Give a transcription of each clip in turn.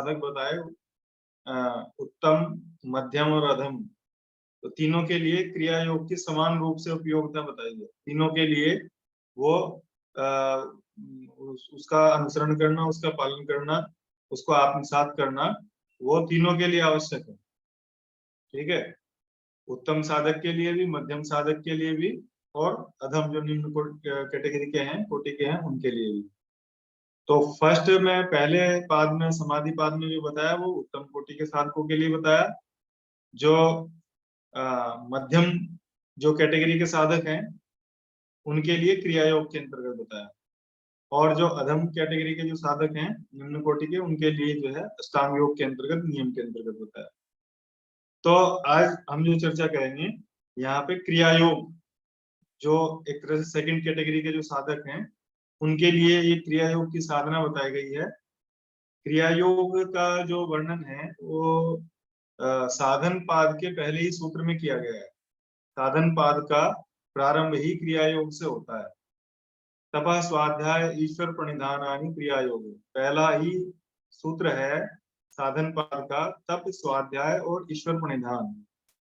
साधक बताए, उत्तम, मध्यम और अधम। तो तीनों के लिए क्रिया योग की समान रूप से उपयोगिता बताई है। तीनों के लिए वो उसका अनुसरण करना, उसका पालन करना, उसको आत्मसात करना, वो तीनों के लिए आवश्यक है। ठीक है, उत्तम साधक के लिए भी, मध्यम साधक के लिए भी, और अधम जो निम्न कैटेगरी के हैं, कोटि के हैं, उनके लिए भी। तो फर्स्ट में पहले पाद में, समाधि पाद में जो बताया वो उत्तम कोटि के साधकों के लिए बताया। जो मध्यम जो कैटेगरी के साधक हैं उनके लिए क्रिया योग के अंतर्गत बताया, और जो अधम कैटेगरी के जो साधक हैं, निम्न कोटि के, उनके लिए जो है अष्टांग योग के अंतर्गत, नियम के अंतर्गत बताया। तो आज हम जो चर्चा करेंगे यहाँ पे क्रिया योग, जो एक तरह से सेकंड कैटेगरी के जो साधक हैं उनके लिए ये क्रिया योग की साधना बताई गई है। क्रिया योग का जो वर्णन है वो साधन पाद के पहले ही सूत्र में किया गया है। साधन पाद का प्रारंभ ही क्रिया योग से होता है। तपः स्वाध्याय ईश्वर प्रणिधानानि क्रिया योग, पहला ही सूत्र है साधन पाद का, तप, स्वाध्याय और ईश्वर प्रणिधान,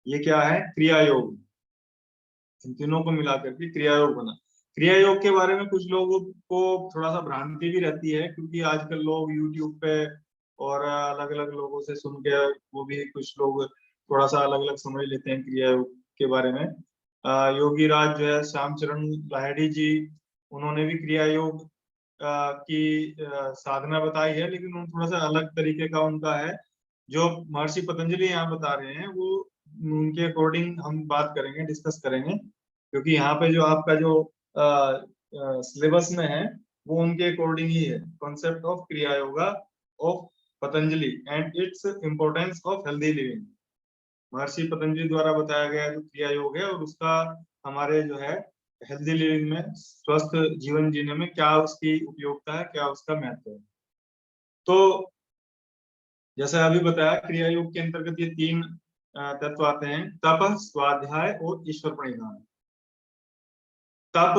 ये क्या है? क्रिया योग। इन तीनों को मिलाकर के क्रिया योग बना। क्रिया योग के बारे में कुछ लोगों को थोड़ा सा भ्रांति भी रहती है, क्योंकि आजकल लोग यूट्यूब पे और अलग अलग लोगों से सुन के, वो भी कुछ लोग थोड़ा सा अलग अलग समझ लेते हैं क्रिया योग के बारे में। योगी राज जो है, श्यामचरण लाहिड़ी जी, उन्होंने भी क्रिया योग की साधना बताई है, लेकिन उन थोड़ा सा अलग तरीके का उनका है। जो महर्षि पतंजलि यहाँ बता रहे हैं वो उनके अकॉर्डिंग हम बात करेंगे, डिस्कस करेंगे, क्योंकि यहाँ पे जो आपका जो सिलेबस में है वो उनके अकॉर्डिंग ही है। कॉन्सेप्ट ऑफ क्रिया yoga of Patanjali and its importance of healthy living, महर्षि पतंजलि द्वारा बताया गया जो क्रिया योग है, और उसका हमारे जो है हेल्दी लिविंग में, स्वस्थ जीवन जीने में क्या उसकी उपयोगिता है, क्या उसका महत्व है। तो जैसा अभी बताया, क्रिया योग के अंतर्गत ये तीन तत्व आते हैं: तप, स्वाध्याय और ईश्वर प्रणिधान। तप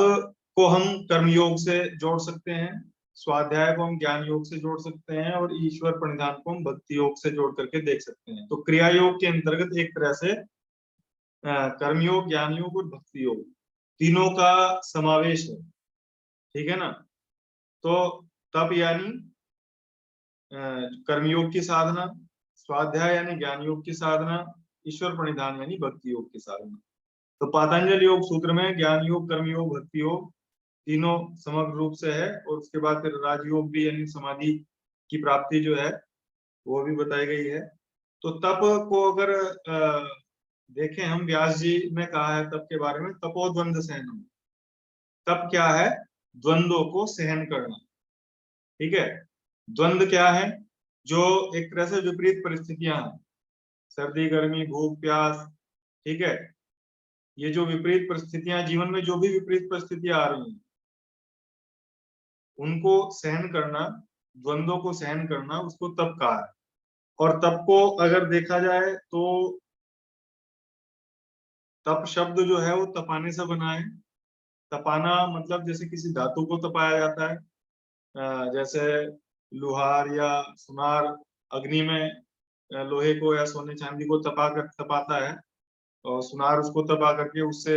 को हम कर्म योग से जोड़ सकते हैं, स्वाध्याय को हम ज्ञान योग से जोड़ सकते हैं, और ईश्वर प्रणिधान को हम भक्ति योग से जोड़ करके देख सकते हैं। तो क्रिया योग के अंतर्गत एक तरह से कर्म योग, ज्ञान योग और भक्ति योग, तीनों का समावेश है। ठीक है ना? तो तप यानी कर्मयोग की साधना, स्वाध्याय यानी ज्ञान योग की साधना, ईश्वर प्रणिधान यानी भक्ति योग की साधना। तो पातंजल योग सूत्र में ज्ञान योग, कर्म योग, भक्ति योग तीनों समग्र रूप से है, और उसके बाद फिर राजयोग भी यानी समाधि की प्राप्ति जो है वो भी बताई गई है। तो तप को अगर देखें हम, व्यास जी ने कहा है तप के बारे में, तपोद्वंद सहनम। तप क्या है? द्वंद्वों को सहन करना। ठीक है, द्वंद्व क्या है? जो एक तरह से विपरीत परिस्थितियां हैं, सर्दी, गर्मी, भूख, प्यास। ठीक है, ये जो विपरीत परिस्थितियां जीवन में, जो भी विपरीत परिस्थितियां आ रही हैं उनको सहन करना, द्वंद्वों को सहन करना, उसको तप कहा है। और तप को अगर देखा जाए तो तप शब्द जो है वो तपाने से बना है। तपाना मतलब जैसे किसी धातु को तपाया जाता है, जैसे लोहार या सुनार अग्नि में लोहे को या सोने चांदी को तपाता है, और सुनार उसको तपा करके उससे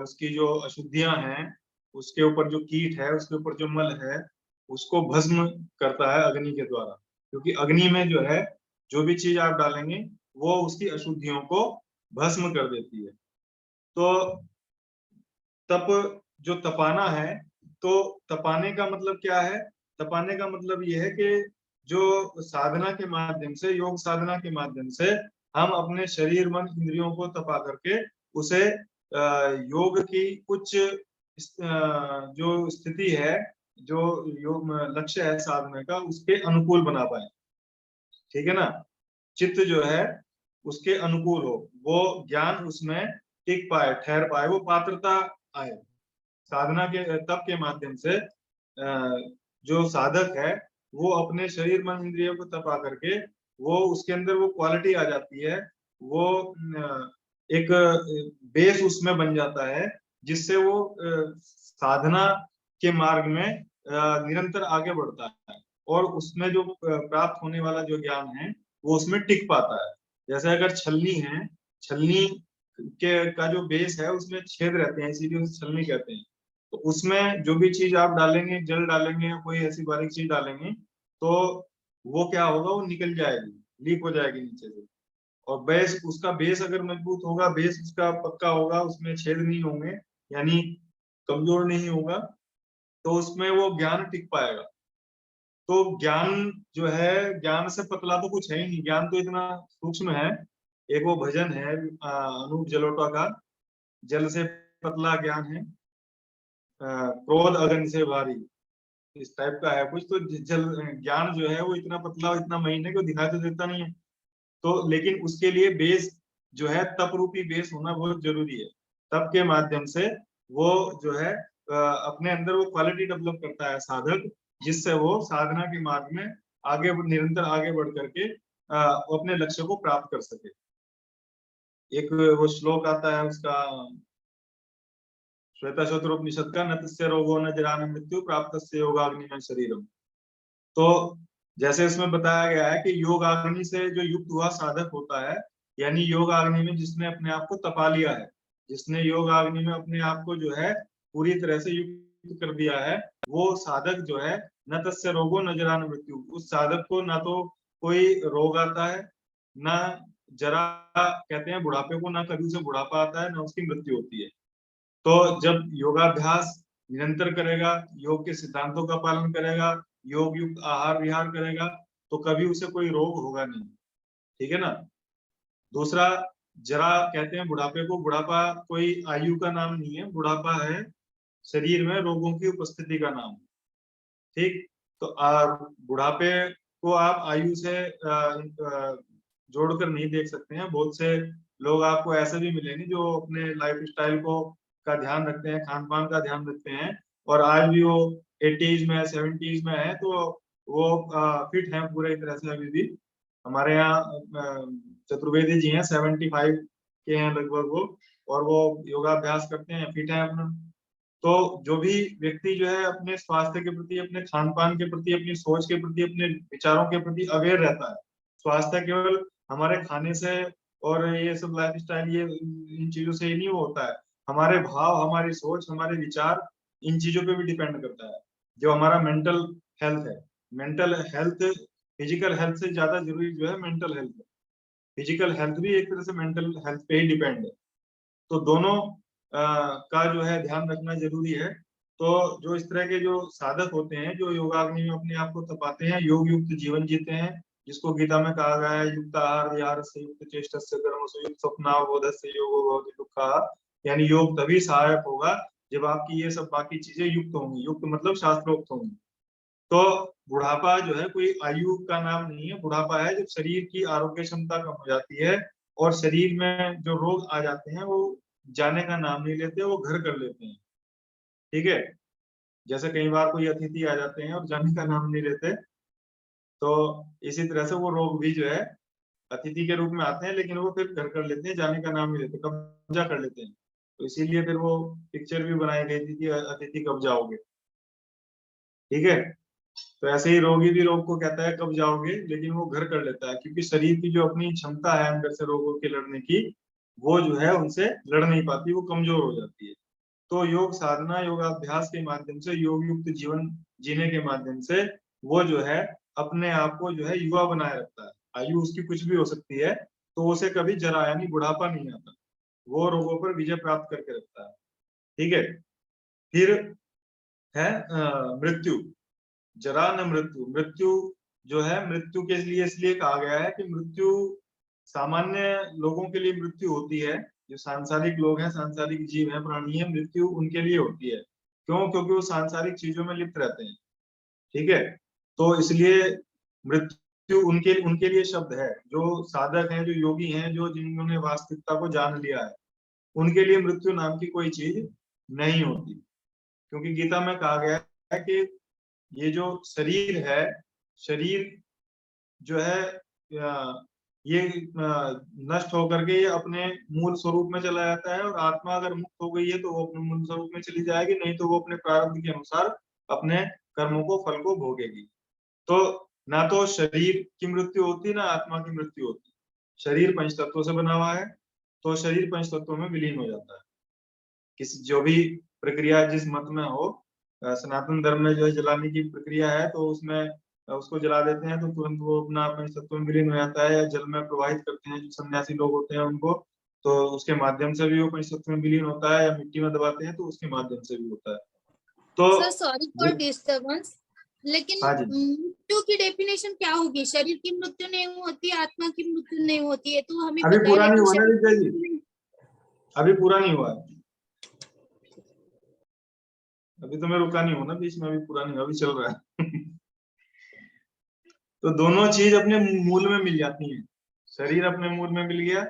उसकी जो अशुद्धियां हैं, उसके ऊपर जो कीट है, उसके ऊपर जो मल है, उसको भस्म करता है अग्नि के द्वारा। क्योंकि अग्नि में जो है जो भी चीज आप डालेंगे वो उसकी अशुद्धियों को भस्म कर देती है। तो तप जो तपाना है, तो तपाने का मतलब क्या है? तपाने का मतलब ये है कि जो साधना के माध्यम से, योग साधना के माध्यम से हम अपने शरीर, मन, इंद्रियों को तपा करके उसे योग की कुछ जो स्थिति है, जो योग लक्ष्य है साधना का, उसके अनुकूल बना पाए। ठीक है ना? चित्त जो है उसके अनुकूल हो, वो ज्ञान उसमें टिक पाए, ठहर पाए, वो पात्रता आए। साधना के तप के माध्यम से जो साधक है वो अपने शरीर, मन, इंद्रियों को तपा करके वो उसके अंदर वो क्वालिटी आ जाती है, वो एक बेस उसमें बन जाता है, जिससे वो साधना के मार्ग में निरंतर आगे बढ़ता है। और उसमें जो प्राप्त होने वाला जो ज्ञान है वो उसमें टिक पाता है। जैसे अगर छलनी है, छलनी के का जो बेस है उसमें छेद रहते हैं, इसीलिए उसे छलनी कहते हैं। तो उसमें जो भी चीज आप डालेंगे, जल डालेंगे या कोई ऐसी बारीक चीज डालेंगे, तो वो क्या होगा, वो निकल जाएगी, लीक हो जाएगी नीचे से। और बेस, उसका बेस अगर मजबूत होगा, बेस उसका पक्का होगा, उसमें छेद नहीं होंगे, यानी कमजोर नहीं होगा, तो उसमें वो ज्ञान टिक पाएगा। तो ज्ञान जो है, ज्ञान से पतला तो कुछ है ही नहीं, ज्ञान तो इतना सूक्ष्म है। एक वो भजन है अनूप जलोटा का, जल से पतला ज्ञान है, क्रोध अगन से भारी, इस टाइप का है कुछ। तो जल ज्ञान जो है वो इतना पतला, इतना महीन है कि वो दिखाई तो देता नहीं है। तो लेकिन उसके लिए बेस जो है, तप रूपी बेस होना बहुत जरूरी है। तप के माध्यम से वो जो है अपने अंदर वो क्वालिटी डेवलप करता है साधक, जिससे वो साधना के मार्ग में आगे निरंतर आगे बढ़ करके वो अपने लक्ष्य को प्राप्त कर सके। एक वो श्लोक आता है उसका, श्वेताश्वतरोपनिषद का, न तस्य रोगो न जरान मृत्यु प्राप्तस्य योगाग्निमय शरीरम। तो जैसे इसमें बताया गया है कि योग अग्नि से जो युक्त हुआ साधक होता है, यानी योग अग्नि में जिसने अपने आप को तपा लिया है, जिसने योग अग्नि में अपने आप को जो है पूरी तरह से युक्त कर दिया है, वो साधक जो है, न तस्य रोगो न जरा न मृत्यु, उस साधक को ना तो कोई रोग आता है, ना जरा कहते हैं बुढ़ापे को, ना कभी उसे बुढ़ापा आता है, ना उसकी मृत्यु होती है। तो जब योगाभ्यास निरंतर करेगा, योग के सिद्धांतों का पालन करेगा, योग युक्त आहार विहार करेगा, तो कभी उसे कोई रोग होगा नहीं। ठीक है ना। दूसरा, जरा कहते हैं बुढ़ापे को, बुढ़ापा कोई आयु का नाम नहीं है, बुढ़ापा है शरीर में रोगों की उपस्थिति का नाम। ठीक। तो बुढ़ापे को आप आयु से जोड़कर नहीं देख सकते हैं। बहुत से लोग आपको ऐसे भी मिलेंगे जो अपने लाइफ स्टाइल को का ध्यान रखते हैं, खान पान का ध्यान रखते हैं, और आज भी वो 80s में 70s में है, तो वो फिट हैं पूरी तरह से अभी भी। हमारे यहाँ चतुर्वेदी जी हैं, 75 के हैं लगभग वो, और वो योगाभ्यास करते हैं, फिट है अपना। तो जो भी व्यक्ति जो है अपने स्वास्थ्य के प्रति, अपने खान पान के प्रति, अपनी सोच के प्रति, अपने विचारों के प्रति अवेयर रहता है। स्वास्थ्य केवल हमारे खाने से और ये सब लाइफ स्टाइल, ये इन चीजों से ही नहीं होता है। हमारे भाव, हमारी सोच, हमारे विचार, इन चीजों पे भी डिपेंड करता है। जो हमारा मेंटल हेल्थ है, मेंटल हेल्थ फिजिकल हेल्थ से ज्यादा जरूरी जो है मेंटल हेल्थ है। फिजिकल हेल्थ भी एक तरह से मेंटल हेल्थ पे ही डिपेंड है। तो दोनों का जो है ध्यान रखना जरूरी है। तो जो इस तरह के जो साधक होते हैं, जो योगाग्नि में अपने आप को तपाते हैं, योग युक्त जीवन जीते हैं, जिसको गीता में कहा गया है, युक्त आहार विहार से युक्त चेष्टस्य कर्मसु युक्त स्वप्नावबोधस्य योगो भवति दुःखः, यानी योग तभी सहायक होगा जब आपकी ये सब बाकी चीजें युक्त होंगी। युक्त मतलब शास्त्रोक्त होंगी। तो बुढ़ापा जो है कोई आयु का नाम नहीं है, बुढ़ापा है जब शरीर की आरोग्य क्षमता कम हो जाती है और शरीर में जो रोग आ जाते हैं वो जाने का नाम नहीं लेते, वो घर कर लेते हैं। ठीक है। जैसे कई बार कोई अतिथि आ जाते हैं और जाने का नाम नहीं लेते, तो इसी तरह से वो रोग भी जो है अतिथि के रूप में आते हैं, लेकिन वो फिर घर कर लेते हैं, जाने का नाम नहीं लेते, कब्जा कर लेते हैं। तो इसीलिए फिर वो पिक्चर भी बनाई गई थी कि अतिथि कब जाओगे। ठीक है। तो ऐसे ही रोगी भी रोग को कहता है कब जाओगे, लेकिन वो घर कर लेता है, क्योंकि शरीर की जो अपनी क्षमता है अंदर से रोगों के लड़ने की, वो जो है उनसे लड़ नहीं पाती, वो कमजोर हो जाती है। तो योग साधना, योगाभ्यास के माध्यम से, योग युक्त जीवन जीने के माध्यम से वो जो है अपने आप को जो है युवा बनाए रखता है। आयु उसकी कुछ भी हो सकती है, तो उसे कभी जरा यानी बुढ़ापा नहीं आता, वो रोगों पर विजय प्राप्त करके रखता है। ठीक है। फिर है मृत्यु। जरा न मृत्यु, मृत्यु जो है, मृत्यु के लिए इसलिए कहा गया है कि मृत्यु सामान्य लोगों के लिए मृत्यु होती है, जो सांसारिक लोग हैं, सांसारिक जीव हैं, प्राणी हैं, मृत्यु उनके लिए होती है। क्यों? क्योंकि वो सांसारिक चीजों में लिप्त रहते हैं। ठीक है। तो इसलिए मृत्यु उनके उनके लिए शब्द है। जो साधक हैं, जो योगी हैं, जो जिन्होंने वास्तविकता को जान लिया है, उनके लिए मृत्यु नाम की कोई चीज नहीं होती। क्योंकि गीता में कहा गया है कि ये जो शरीर है, शरीर जो है ये नष्ट होकर के ये अपने मूल स्वरूप में चला जाता है, और आत्मा अगर मुक्त हो गई है तो वो अपने मूल स्वरूप में चली जाएगी, नहीं तो वो अपने प्रारब्ध के अनुसार अपने कर्मों को, फल को भोगेगी। तो ना तो शरीर की मृत्यु होती, ना आत्मा की मृत्यु होती। शरीर पंच तत्वों से बना हुआ है, तो शरीर पंच तत्वों में विलीन हो जाता है। किसी जो भी प्रक्रिया जिस मत में हो, सनातन धर्म में जो है जलाने की प्रक्रिया है, तो उसमें उसको जला देते हैं तो तुरंत वो अपना पंच तत्व में विलीन हो जाता है, या जल में प्रवाहित करते हैं जो सन्यासी लोग होते हैं उनको, तो उसके माध्यम से भी वो पंच तत्व में विलीन होता है, या मिट्टी में दबाते हैं तो उसके माध्यम से भी होता है। तो सर सॉरी फॉर डिस्टर्बेंस, लेकिन हाँ जी, मृत्यु की डेफिनेशन क्या होगी? शरीर की मृत्यु नहीं होती, आत्मा की मृत्यु नहीं होती है, तो हमें अभी पता पूरा है नहीं कि हुआ ना शरीर विद्या की जी, मृत्यु अभी पूरा नहीं हुआ है। अभी तो मैं रुका नहीं हूँ ना बीच में, अभी पूरा नहीं हुआ, अभी चल रहा है। तो दोनों चीज अपने मूल में मिल जाती हैं। शरीर अपने मूल में मिल गया,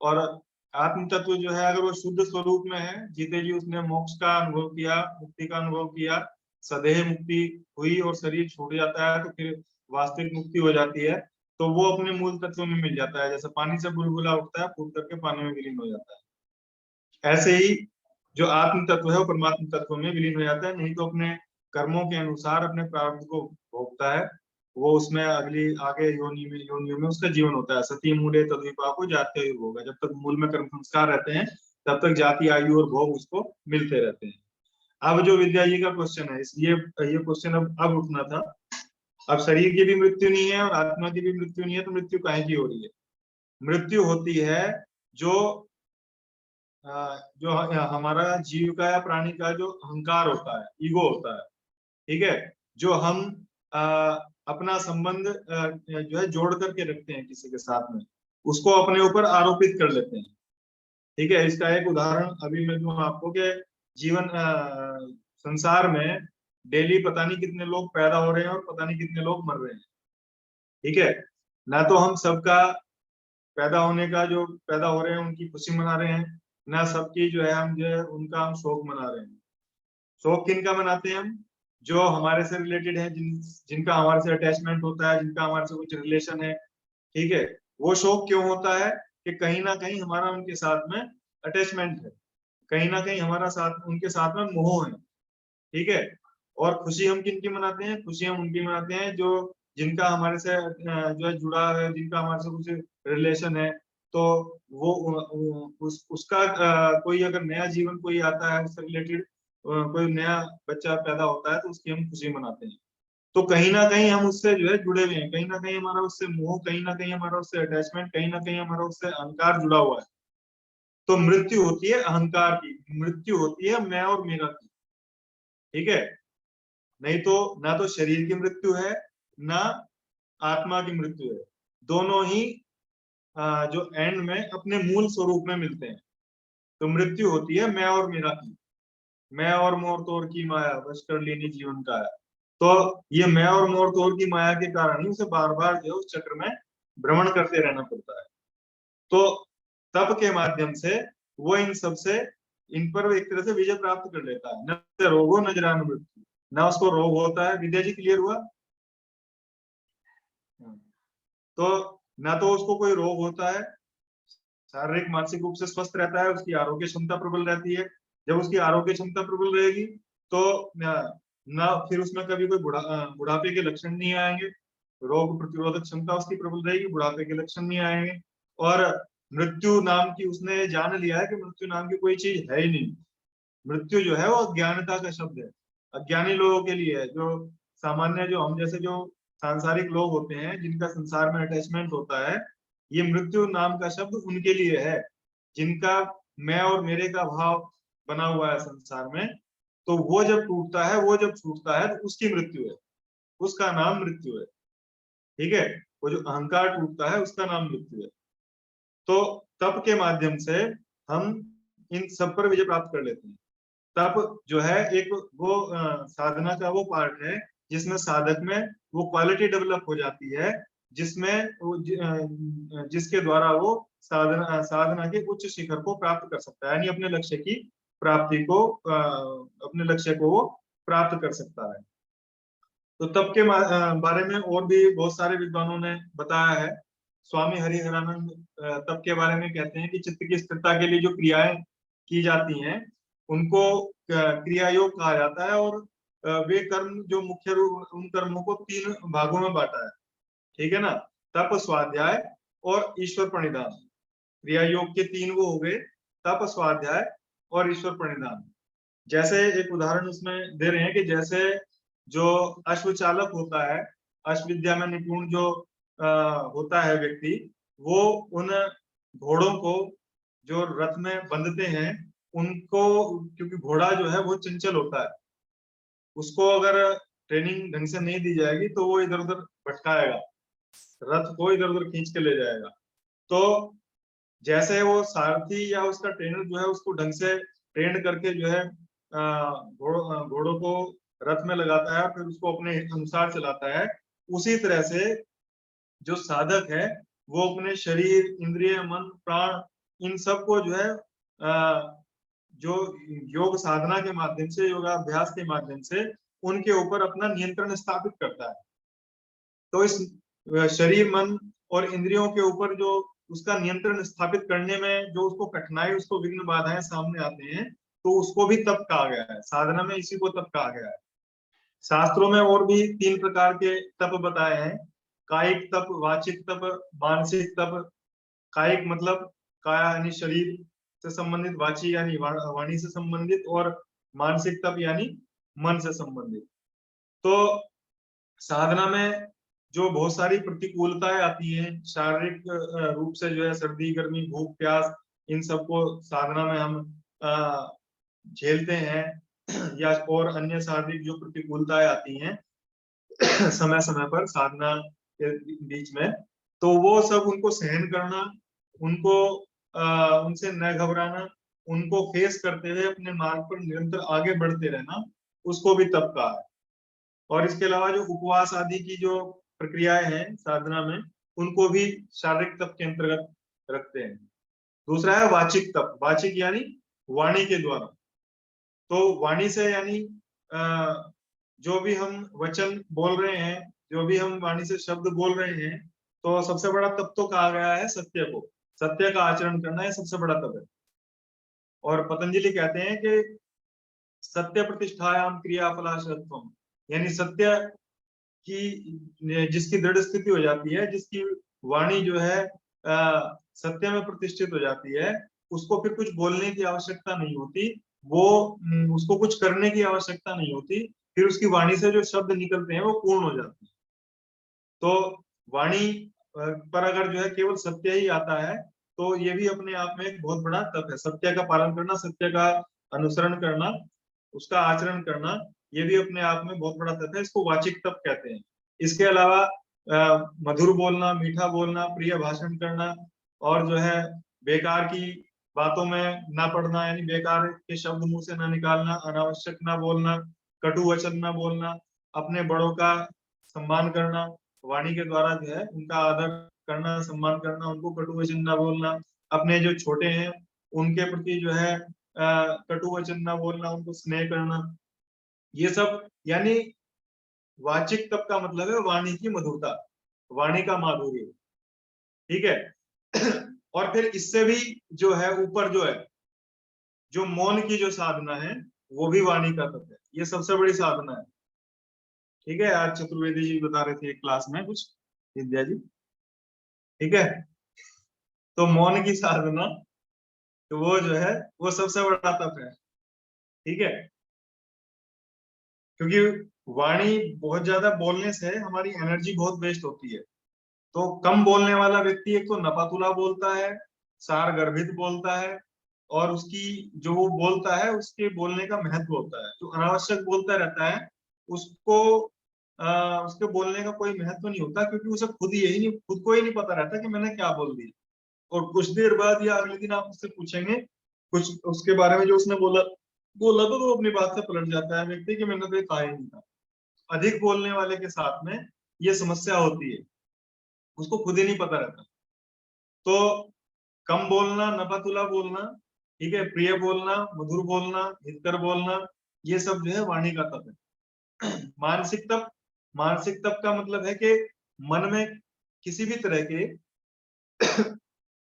और आत्म तत्व जो है अगर वो शुद्ध स्वरूप में है, जीते जी उसने मोक्ष का अनुभव किया, मुक्ति का अनुभव किया, सदेह मुक्ति हुई और शरीर छूट जाता है, तो फिर वास्तविक मुक्ति हो जाती है। तो वो अपने मूल तत्व में मिल जाता है, जैसे पानी से बुलबुला उठता है, फूट करके पानी में विलीन हो जाता है। ऐसे ही जो आत्म तत्व है वो परमात्म तत्व में विलीन हो जाता है, नहीं तो अपने कर्मों के अनुसार अपने प्रारब्ध को भोगता है। वो उसमें अगली आगे योनियों में उसका जीवन होता है। सती मूले तद्विपाको जाति आयु भोग, जब तक मूल में कर्म संस्कार रहते हैं तब तक जाति आयु और भोग उसको मिलते रहते हैं। अब जो विद्या जी का क्वेश्चन है, इसलिए ये क्वेश्चन अब उठना था। अब शरीर की भी मृत्यु नहीं है और आत्मा की भी मृत्यु नहीं है, तो मृत्यु काहे की हो रही है? मृत्यु होती है जो जो हमारा जीव का या प्राणी का जो अहंकार होता है, ईगो होता है, ठीक है, जो हम अपना संबंध जो है जोड़ करके रखते हैं किसी के साथ में, उसको अपने ऊपर आरोपित कर लेते हैं। ठीक है, इसका एक उदाहरण अभी मैं दूं आपको कि जीवन संसार में डेली पता नहीं कितने लोग पैदा हो रहे हैं और पता नहीं कितने लोग मर रहे हैं। ठीक है, ना तो हम सबका पैदा होने का, जो पैदा हो रहे हैं उनकी खुशी मना रहे हैं, ना सबकी जो है हम जो है उनका हम शोक मना रहे हैं। शोक किनका मनाते हैं हम? जो हमारे से रिलेटेड है, जिनका हमारे से अटैचमेंट होता है, जिनका हमारे से कुछ रिलेशन है। ठीक है, वो शोक क्यों होता है? कि कहीं ना कहीं हमारा उनके साथ में अटैचमेंट है, कहीं ना कहीं हमारा साथ उनके साथ में मोह है। ठीक है, और खुशी हम किनकी मनाते हैं? खुशी हम उनकी मनाते हैं जो जिनका हमारे से जो है जुड़ा है, जिनका हमारे से कुछ रिलेशन है। तो वो उसका कोई अगर नया जीवन कोई आता है उससे रिलेटेड, कोई नया बच्चा पैदा होता है तो उसकी हम खुशी मनाते हैं। तो कहीं ना कहीं हम उससे जो है जुड़े हुए हैं, कहीं ना कहीं हमारा उससे मोह, कहीं ना कहीं हमारा उससे अटैचमेंट, कहीं ना कहीं हमारा उससे अहंकार जुड़ा हुआ है। तो मृत्यु होती है अहंकार की, मृत्यु होती है मैं और मेरा की। ठीक है, नहीं तो ना तो शरीर की मृत्यु है, ना आत्मा की मृत्यु है। दोनों ही जो एंड में अपने मूल स्वरूप में मिलते हैं। तो मृत्यु होती है मैं और मेरा की, मैं और मोर तोर की माया बस कर लेनी जीवन का है। तो ये मैं और मोर तोर की माया के कारण ही उसे बार बार जो उस चक्र में भ्रमण करते रहना पड़ता है। तो तप के माध्यम से वो इन सबसे, इन पर एक तरह से विजय प्राप्त कर लेता है। न रोगो न जरान मृत्यु, ना उसको रोग होता है। विद्या जी क्लियर हुआ? तो ना तो उसको कोई रोग होता है, शारीरिक मानसिक रूप से स्वस्थ रहता है, उसकी आरोग्य क्षमता प्रबल रहती है। जब उसकी आरोग्य क्षमता प्रबल रहेगी तो ना फिर उसमें कभी कोई बुढ़ापे के लक्षण नहीं आएंगे। रोग प्रतिरोधक क्षमता उसकी प्रबल रहेगी, बुढ़ापे के लक्षण नहीं आएंगे। और मृत्यु नाम की उसने जान लिया है कि मृत्यु नाम की कोई चीज है ही नहीं। मृत्यु जो है वो अज्ञानता का शब्द है, अज्ञानी लोगों के लिए है। जो सामान्य, जो हम जैसे जो सांसारिक लोग होते हैं जिनका संसार में अटैचमेंट होता है, ये मृत्यु नाम का शब्द उनके लिए है, जिनका मैं और मेरे का भाव बना हुआ है संसार में। तो वो जब टूटता है, वो जब छूटता है, तो उसकी मृत्यु है, उसका नाम मृत्यु है। ठीक है, वो जो अहंकार टूटता है उसका नाम मृत्यु है। तो तप के माध्यम से हम इन सब पर विजय प्राप्त कर लेते हैं। तप जो है एक वो साधना का वो पार्ट है जिसमें साधक में वो क्वालिटी डेवलप हो जाती है, जिसमें वो जिसके द्वारा वो साधना के उच्च शिखर को प्राप्त कर सकता है, यानी अपने लक्ष्य की प्राप्ति को, अपने लक्ष्य को वो प्राप्त कर सकता है। तो तप के बारे में और भी बहुत सारे विद्वानों ने बताया है। स्वामी हरिहरानंद तप के बारे में कहते हैं कि चित्त की स्थिरता के लिए जो क्रियाएं की जाती हैं उनको क्रिया योग कहा जाता है। और वे कर्म जो मुख्य रूप, उन कर्मों को 3 भागों में बांटा है, ठीक है ना। तप, स्वाध्याय और ईश्वर प्रणिधान। क्रिया योग के 3 वो हो गए, तप, स्वाध्याय और ईश्वर प्रणिधान। जैसे एक उदाहरण उसमें दे रहे हैं कि जैसे जो अश्व चालक होता है, अश्व विद्या में निपुण जो होता है व्यक्ति, वो उन घोड़ों को जो रथ में बंधते हैं उनको, क्योंकि घोड़ा जो है वो चंचल होता है, उसको अगर ट्रेनिंग ढंग से नहीं दी जाएगी तो वो इधर उधर भटकाएगा, रथ को इधर उधर खींच के ले जाएगा। तो जैसे वो सारथी या उसका ट्रेनर जो है उसको ढंग से ट्रेन करके जो है घोड़ों को रथ में लगाता है, फिर उसको अपने अनुसार चलाता है, उसी तरह से जो साधक है वो अपने शरीर, इंद्रिय, मन, प्राण, इन सब को जो है जो योग साधना के माध्यम से, योगाभ्यास के माध्यम से उनके ऊपर अपना नियंत्रण स्थापित करता है। तो इस शरीर, मन और इंद्रियों के ऊपर जो उसका नियंत्रण स्थापित करने में जो उसको कठिनाई, उसको विघ्न बाधाएं सामने आते हैं, तो उसको भी तप कहा गया है। साधना में इसी को तप कहा गया है। शास्त्रों में और भी 3 प्रकार के तप बताए हैं, कायिक तप, वाचिक तप, मानसिक तप। कायिक मतलब काया यानी शरीर से संबंधित, वाची यानी वाणी से संबंधित, और मानसिक तप यानी मन से संबंधित। तो साधना में जो बहुत सारी प्रतिकूलताएं आती हैं, शारीरिक रूप से जो है सर्दी, गर्मी, भूख, प्यास, इन सबको साधना में हम झेलते हैं, या और अन्य शारीरिक जो प्रतिकूलताएं आती हैं समय समय पर साधना के बीच में, तो वो सब उनको सहन करना, उनको उनसे न घबराना, उनको फेस करते हुए अपने मार्ग पर निरंतर आगे बढ़ते रहना, उसको भी तप कहा है। और इसके अलावा जो उपवास आदि की जो प्रक्रियाएं हैं साधना में, उनको भी शारीरिक तप के अंतर्गत रखते हैं। दूसरा है वाचिक तप। वाचिक यानी वाणी के द्वारा। तो वाणी से यानी जो भी हम वचन बोल रहे हैं, जो भी हम वाणी से शब्द बोल रहे हैं, तो सबसे बड़ा तप तो कहा गया है सत्य को, सत्य का आचरण करना है सबसे बड़ा तप है। और पतंजलि कहते हैं कि सत्य प्रतिष्ठायाम क्रिया फलाशत्वम, यानी सत्य की जिसकी दृढ़ स्थिति हो जाती है, जिसकी वाणी जो है सत्य में प्रतिष्ठित हो जाती है, उसको फिर कुछ बोलने की आवश्यकता नहीं होती, वो उसको कुछ करने की आवश्यकता नहीं होती, फिर उसकी वाणी से जो शब्द निकलते हैं वो पूर्ण हो जाते हैं। तो वाणी पर अगर जो है केवल सत्य ही आता है, तो ये भी अपने आप में एक बहुत बड़ा तप है। सत्य का पालन करना, सत्य का अनुसरण करना, उसका आचरण करना, ये भी अपने आप में बहुत बड़ा तप है। इसको वाचिक तप कहते हैं। इसके अलावा मधुर बोलना, मीठा बोलना, प्रिय भाषण करना, और जो है बेकार की बातों में ना पड़ना, यानी बेकार के शब्द मुंह से ना निकालना, अनावश्यक ना बोलना, कटु वचन ना बोलना, अपने बड़ों का सम्मान करना, वाणी के द्वारा जो है उनका आदर करना, सम्मान करना, उनको कटु वचन ना बोलना, अपने जो छोटे हैं उनके प्रति जो है कटु वचन ना बोलना, उनको स्नेह करना, ये सब यानी वाचिक तप का मतलब है वाणी की मधुरता, वाणी का माधुर्य, ठीक है। और फिर इससे भी जो है ऊपर जो है, जो मौन की जो साधना है, वो भी वाणी का तप है। ये सबसे बड़ी साधना है, ठीक है। आज चतुर्वेदी जी बता रहे थे एक क्लास में कुछ, विद्या जी, ठीक है। तो मौन की साधना, तो वो जो है वो सबसे बड़ा तप है, ठीक है। क्योंकि वाणी बहुत ज्यादा बोलने से हमारी एनर्जी बहुत वेस्ट होती है। तो कम बोलने वाला व्यक्ति एक तो नपातुला बोलता है, सार गर्भित बोलता है, और उसकी जो वो बोलता है उसके बोलने का महत्व होता है। जो अनावश्यक बोलता रहता है उसको उसके बोलने का कोई महत्व नहीं होता, क्योंकि उसे खुद को ही नहीं पता रहता कि मैंने क्या बोल दिया। और कुछ देर बाद या अगले दिन आप उससे पूछेंगे कुछ उसके बारे में जो उसने बोला बोला तो वो अपनी बात से पलट जाता है व्यक्ति कि मैंने तो ये कहा ही नहीं था। अधिक बोलने वाले के साथ में ये समस्या होती है, उसको खुद ही नहीं पता रहता। तो कम बोलना, नपातुला बोलना, ठीक है, प्रिय बोलना, मधुर बोलना, हितकर बोलना, ये सब जो है वाणी का तप है। मानसिक तप, मानसिक तप का मतलब है कि मन में किसी भी तरह के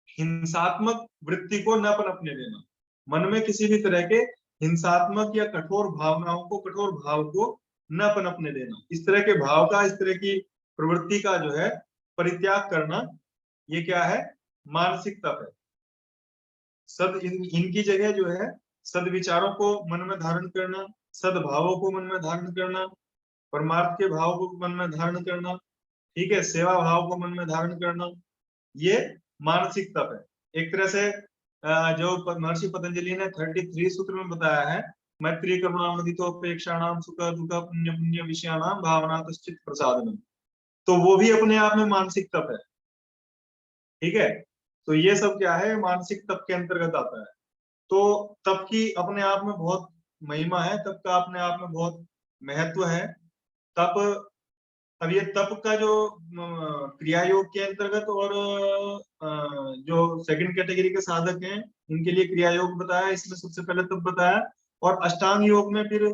हिंसात्मक वृत्ति को न पनपने देना, मन में किसी भी तरह के हिंसात्मक या कठोर भावनाओं को, कठोर भाव को न पनपने देना। इस तरह के भाव का, इस तरह की प्रवृत्ति का जो है परित्याग करना, ये क्या है? मानसिक तप है। इनकी जगह जो है सद विचारों को मन में धारण करना, सद्भावों को मन में धारण करना, परमार्थ के भाव को मन में धारण करना, ठीक है, सेवा भाव को मन में धारण करना, ये मानसिक तप है। एक तरह से जो महर्षि पतंजलि ने 33 सूत्र में बताया है, मैत्री करुणा मुदितोपेक्षाणाम सुख दुख पुण्य पुण्य विषयाणाम भावना चित्त प्रसादनम, तो वो भी अपने आप में मानसिक तप है। ठीक है, तो ये सब क्या है? मानसिक तप के अंतर्गत आता है। तो तप की अपने आप में बहुत महिमा है, तप का अपने आप में बहुत महत्व है। तप, अब ये तप का जो क्रिया योग के अंतर्गत और जो सेकंड कैटेगरी के साधक हैं इनके लिए क्रिया योग बताया, इसमें सबसे पहले तप बताया, और अष्टांग योग में फिर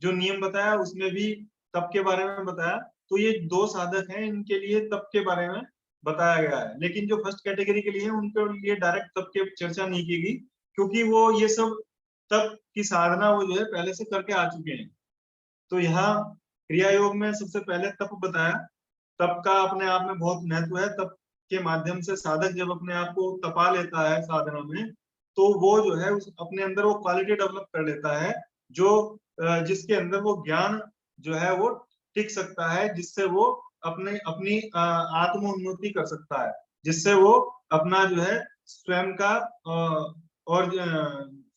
जो नियम बताया उसमें भी तप के बारे में बताया। तो ये दो साधक हैं, इनके लिए तप के बारे में बताया गया है। लेकिन जो फर्स्ट कैटेगरी के लिए है उनके लिए डायरेक्ट तप की चर्चा नहीं की गई, क्योंकि वो ये सब तप की साधना वो जो है पहले से करके आ चुके हैं। तो यहाँ क्रिया योग में सबसे पहले तप बताया। तप का अपने आप में बहुत महत्व है। तप के माध्यम से साधक जब अपने आप को तपा लेता है साधना में, तो वो जो है उस अपने अंदर वो क्वालिटी डेवलप कर लेता है जो जिसके अंदर वो ज्ञान जो है वो टिक सकता है, जिससे वो अपनी आत्मोन्नति कर सकता है, जिससे वो अपना जो है स्वयं का और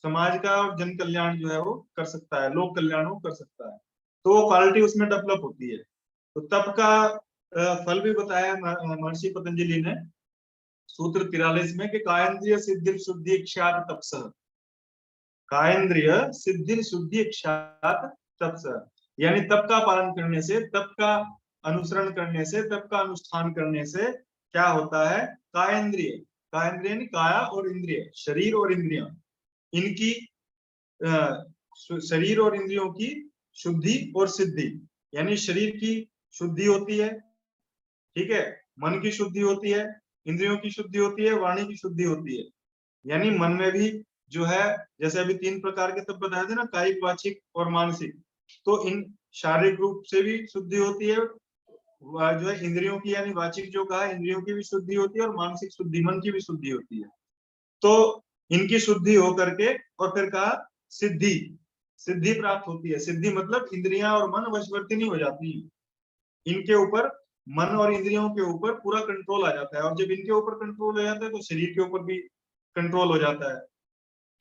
समाज का और जन कल्याण जो है वो कर सकता है, लोक कल्याण वो कर सकता है। तो वो क्वालिटी उसमें डेवलप होती है। तो तप का फल भी बताया महर्षि पतंजलि ने सूत्र 43 में कि कायेंद्रिय सिद्धि शुद्धि इच्छात तपसः, कायेंद्रिय सिद्धि शुद्धि इच्छात तपसः, यानी तप का पालन करने से, तप का अनुसरण करने से, तप का अनुष्ठान करने से क्या होता है? कायेंद्रिय, कायेंद्रिय यानी काया और इंद्रिय, शरीर और इंद्रियां, इनकी शरीर और इंद्रियों की शुद्धि और सिद्धि, यानी शरीर की शुद्धि होती है, ठीक है, मन की शुद्धि होती है, इंद्रियों की शुद्धि होती है, वाणी की शुद्धि होती है। यानी मन में भी जो है, जैसे अभी 3 प्रकार के तप बताए थे ना, कायिक, वाचिक और मानसिक, तो इन शारीरिक रूप से भी शुद्धि होती है, जो है इंद्रियों की, यानी वाचिक जो कहा, इंद्रियों की भी शुद्धि होती है, और मानसिक शुद्धि, मन की भी शुद्धि होती है। तो इनकी शुद्धि हो करके और फिर कहा सिद्धि, सिद्धि प्राप्त होती है। सिद्धि मतलब इंद्रियां और मन वशवर्तिनी हो जाती है, इनके ऊपर, मन और इंद्रियों के ऊपर पूरा कंट्रोल आ जाता है। और जब इनके ऊपर कंट्रोल हो जाता है तो शरीर के ऊपर भी कंट्रोल हो जाता है।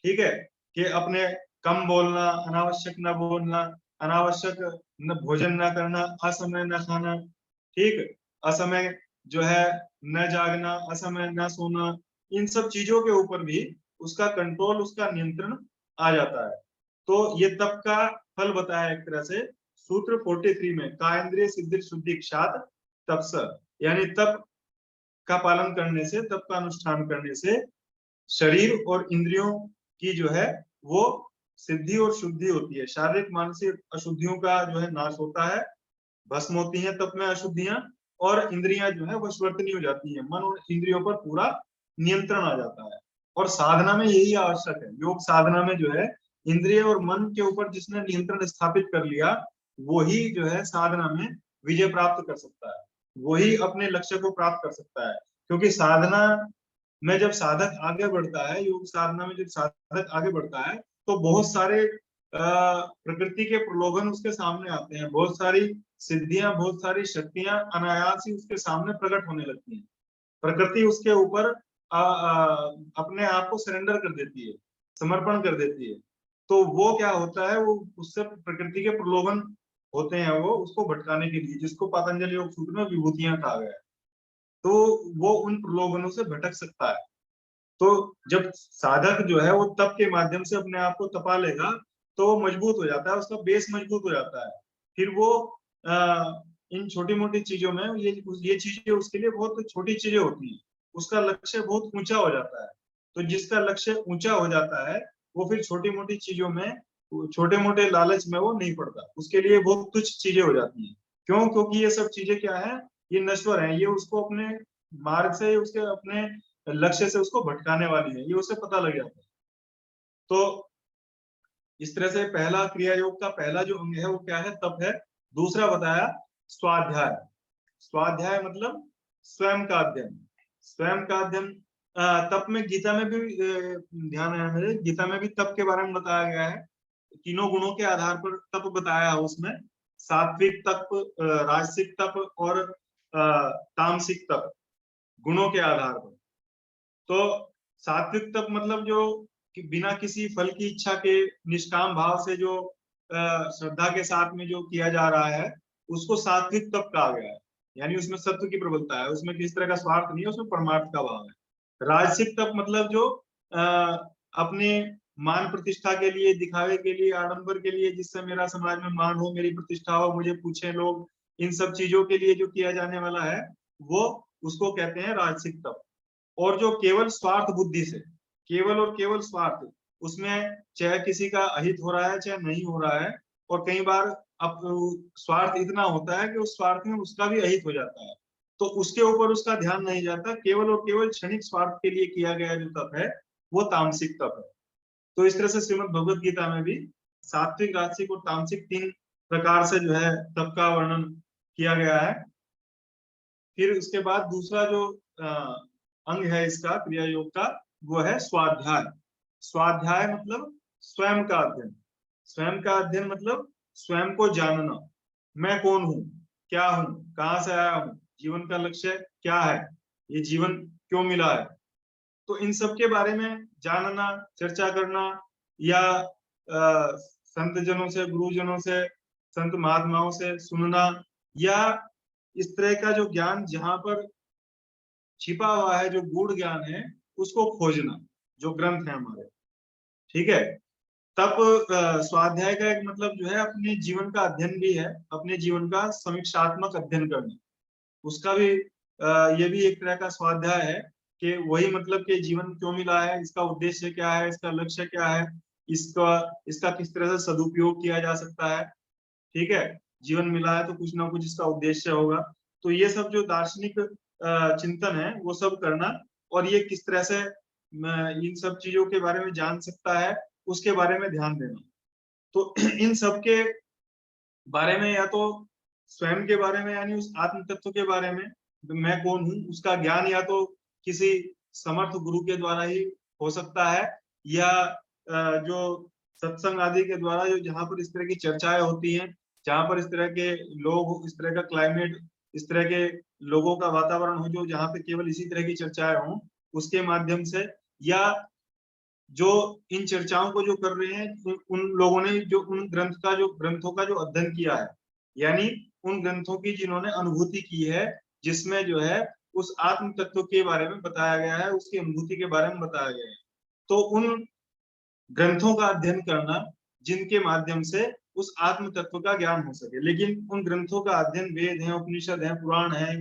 ठीक है, कि अपने कम बोलना, अनावश्यक न बोलना, अनावश्यक न भोजन न करना, असमय न खाना, ठीक, असमय जो है न जागना, असमय न सोना, इन सब चीजों के ऊपर भी उसका कंट्रोल, उसका नियंत्रण आ जाता है। तो ये तप का फल बताया एक तरह से सूत्र 43 में, कायेंद्रिय सिद्धि शुद्धि इच्छात तपसः, यानी तप का पालन करने से, तप का अनुष्ठान करने से शरीर और इंद्रियों की जो है वो सिद्धि और शुद्धि होती है। शारीरिक मानसिक अशुद्धियों का जो है नाश होता है, भस्म होती है तप में अशुद्धियां, और इंद्रियां जो है वशवर्तनी हो जाती है, मन और इंद्रियों पर पूरा नियंत्रण आ जाता है। और साधना में यही आवश्यक है। योग साधना में जो है इंद्रिय और मन के ऊपर जिसने नियंत्रण स्थापित कर लिया, वही जो है साधना में विजय प्राप्त कर सकता है, वही अपने लक्ष्य को प्राप्त कर सकता है। क्योंकि साधना में जब साधक आगे बढ़ता है, योग साधना में जब साधक आगे बढ़ता है, तो बहुत सारे प्रकृति के प्रलोभन उसके सामने आते हैं, बहुत सारी सिद्धियां, बहुत सारी शक्तियां अनायास ही उसके सामने प्रकट होने लगती हैं। प्रकृति उसके ऊपर अपने आप को सरेंडर कर देती है, समर्पण कर देती है। तो वो क्या होता है, वो उससे प्रकृति के प्रलोभन होते हैं वो उसको भटकाने के लिए, जिसको पतंजलि योग सूत्र में विभूतियां कहा गया है। तो वो उन प्रलोभनों से भटक सकता है। तो जब साधक जो है वो तप के माध्यम से अपने आप को तपा लेगा, तो वो मजबूत हो जाता है, उसका बेस मजबूत हो जाता है। फिर वो इन छोटी मोटी चीजों में ये चीजें उसके लिए बहुत छोटी चीजें होती हैं, उसका लक्ष्य बहुत ऊंचा हो जाता है। तो जिसका लक्ष्य ऊंचा हो जाता है वो फिर छोटी मोटी चीजों में, छोटे मोटे लालच में वो नहीं पड़ता, उसके लिए बहुत तुच्छ चीजें हो जाती हैं। क्यों? क्योंकि ये सब चीजें क्या है, ये नश्वर है, ये उसको अपने मार्ग से, उसके अपने लक्ष्य से उसको भटकाने वाली है, ये उसे पता लग जाता है। तो इस तरह से पहला क्रिया योग का पहला जो अंग है वो क्या है? तप है। दूसरा बताया स्वाध्याय। स्वाध्याय मतलब स्वयं का अध्ययन। स्वयं का अध्ययन तप में, गीता में भी ध्यान है मेरे, गीता में भी तप के बारे में बताया गया है। तीनों गुणों के आधार पर तप बताया है उसमें, सात्विक तप, राजसिक तप और तामसिक तप, गुणों के आधार पर। तो सात्विक तप मतलब जो कि बिना किसी फल की इच्छा के निष्काम भाव से जो श्रद्धा के साथ में जो किया जा रहा है, उसको सात्विक तप कहा गया है। यानी उसमें सत्व की प्रबलता है, उसमें किसी तरह का स्वार्थ नहीं है, उसमें परमार्थ का भाव है। राजसिक तप मतलब जो अपने मान प्रतिष्ठा के लिए, दिखावे के लिए, आडंबर के लिए, जिससे मेरा समाज में मान हो, मेरी प्रतिष्ठा हो, मुझे पूछे लोग, इन सब चीजों के लिए जो किया जाने वाला है, वो उसको कहते हैं राजसिक तप। और जो केवल स्वार्थ बुद्धि से, केवल और केवल स्वार्थ, उसमें चाहे किसी का अहित हो रहा है चाहे नहीं हो रहा है, और कई बार अब स्वार्थ इतना होता है कि उस स्वार्थ में उसका भी अहित हो जाता है, तो उसके ऊपर उसका ध्यान नहीं जाता, केवल और केवल क्षणिक स्वार्थ के लिए किया गया जो तप है वो तामसिक तप है। तो इस तरह से श्रीमद् भगवत गीता में भी सात्विक, राजसिक और तामसिक 3 प्रकार से जो है तप का वर्णन किया गया है। फिर उसके बाद दूसरा जो अंग है इसका क्रिया योग का, वो है स्वाध्याय। स्वाध्याय मतलब स्वयं का अध्ययन। स्वयं का अध्ययन मतलब स्वयं को जानना, मैं कौन हूँ, क्या हूँ, कहाँ से आया हूँ, जीवन का लक्ष्य क्या है, ये जीवन क्यों मिला है। तो इन सब के बारे में जानना, चर्चा करना, या संत जनों से, गुरुजनों से, संत महात्माओं से सुनना, या इस तरह का जो ज्ञान जहां पर छिपा हुआ है, जो गूढ़ ज्ञान है, उसको खोजना, जो ग्रंथ है हमारे। ठीक है। तब स्वाध्याय का एक मतलब जो है अपने जीवन का अध्ययन भी है, अपने जीवन का समीक्षात्मक अध्ययन करना। उसका भी ये भी एक तरह का स्वाध्याय है कि वही मतलब कि जीवन क्यों मिला है, इसका उद्देश्य क्या है, इसका लक्ष्य क्या है, इसका इसका किस तरह से सदुपयोग किया जा सकता है। ठीक है। जीवन मिला है तो कुछ ना कुछ इसका उद्देश्य होगा। तो ये सब जो दार्शनिक चिंतन है वो सब करना, और ये किस तरह से इन सब चीजों के बारे में जान सकता है, उसके बारे में ध्यान देना। तो इन सब के बारे में, या तो स्वयं के बारे में यानी उस आत्म तत्व के बारे में, मैं कौन हूँ, उसका ज्ञान या तो किसी समर्थ गुरु के द्वारा ही हो सकता है, या जो सत्संग आदि के द्वारा, जो जहाँ पर इस तरह की चर्चाएं होती हैं, जहाँ पर इस तरह के लोग, इस तरह का क्लाइमेट, इस तरह के लोगों का वातावरण हो, जो जहाँ पे केवल इसी तरह की चर्चाएं हों, उसके माध्यम से, या जो इन चर्चाओं को जो कर रहे हैं उन लोगों ने जो उन ग्रंथों का जो अध्ययन किया है, यानी उन ग्रंथों की जिन्होंने अनुभूति की है, जिसमें जो है उस आत्म तत्व के बारे में बताया गया है, उसकी अनुभूति के बारे में बताया गया है। तो उन ग्रंथों का अध्ययन करना जिनके माध्यम से उस आत्म तत्व का ज्ञान हो सके। लेकिन उन ग्रंथों का अध्ययन, वेद है, उपनिषद है, पुराण है,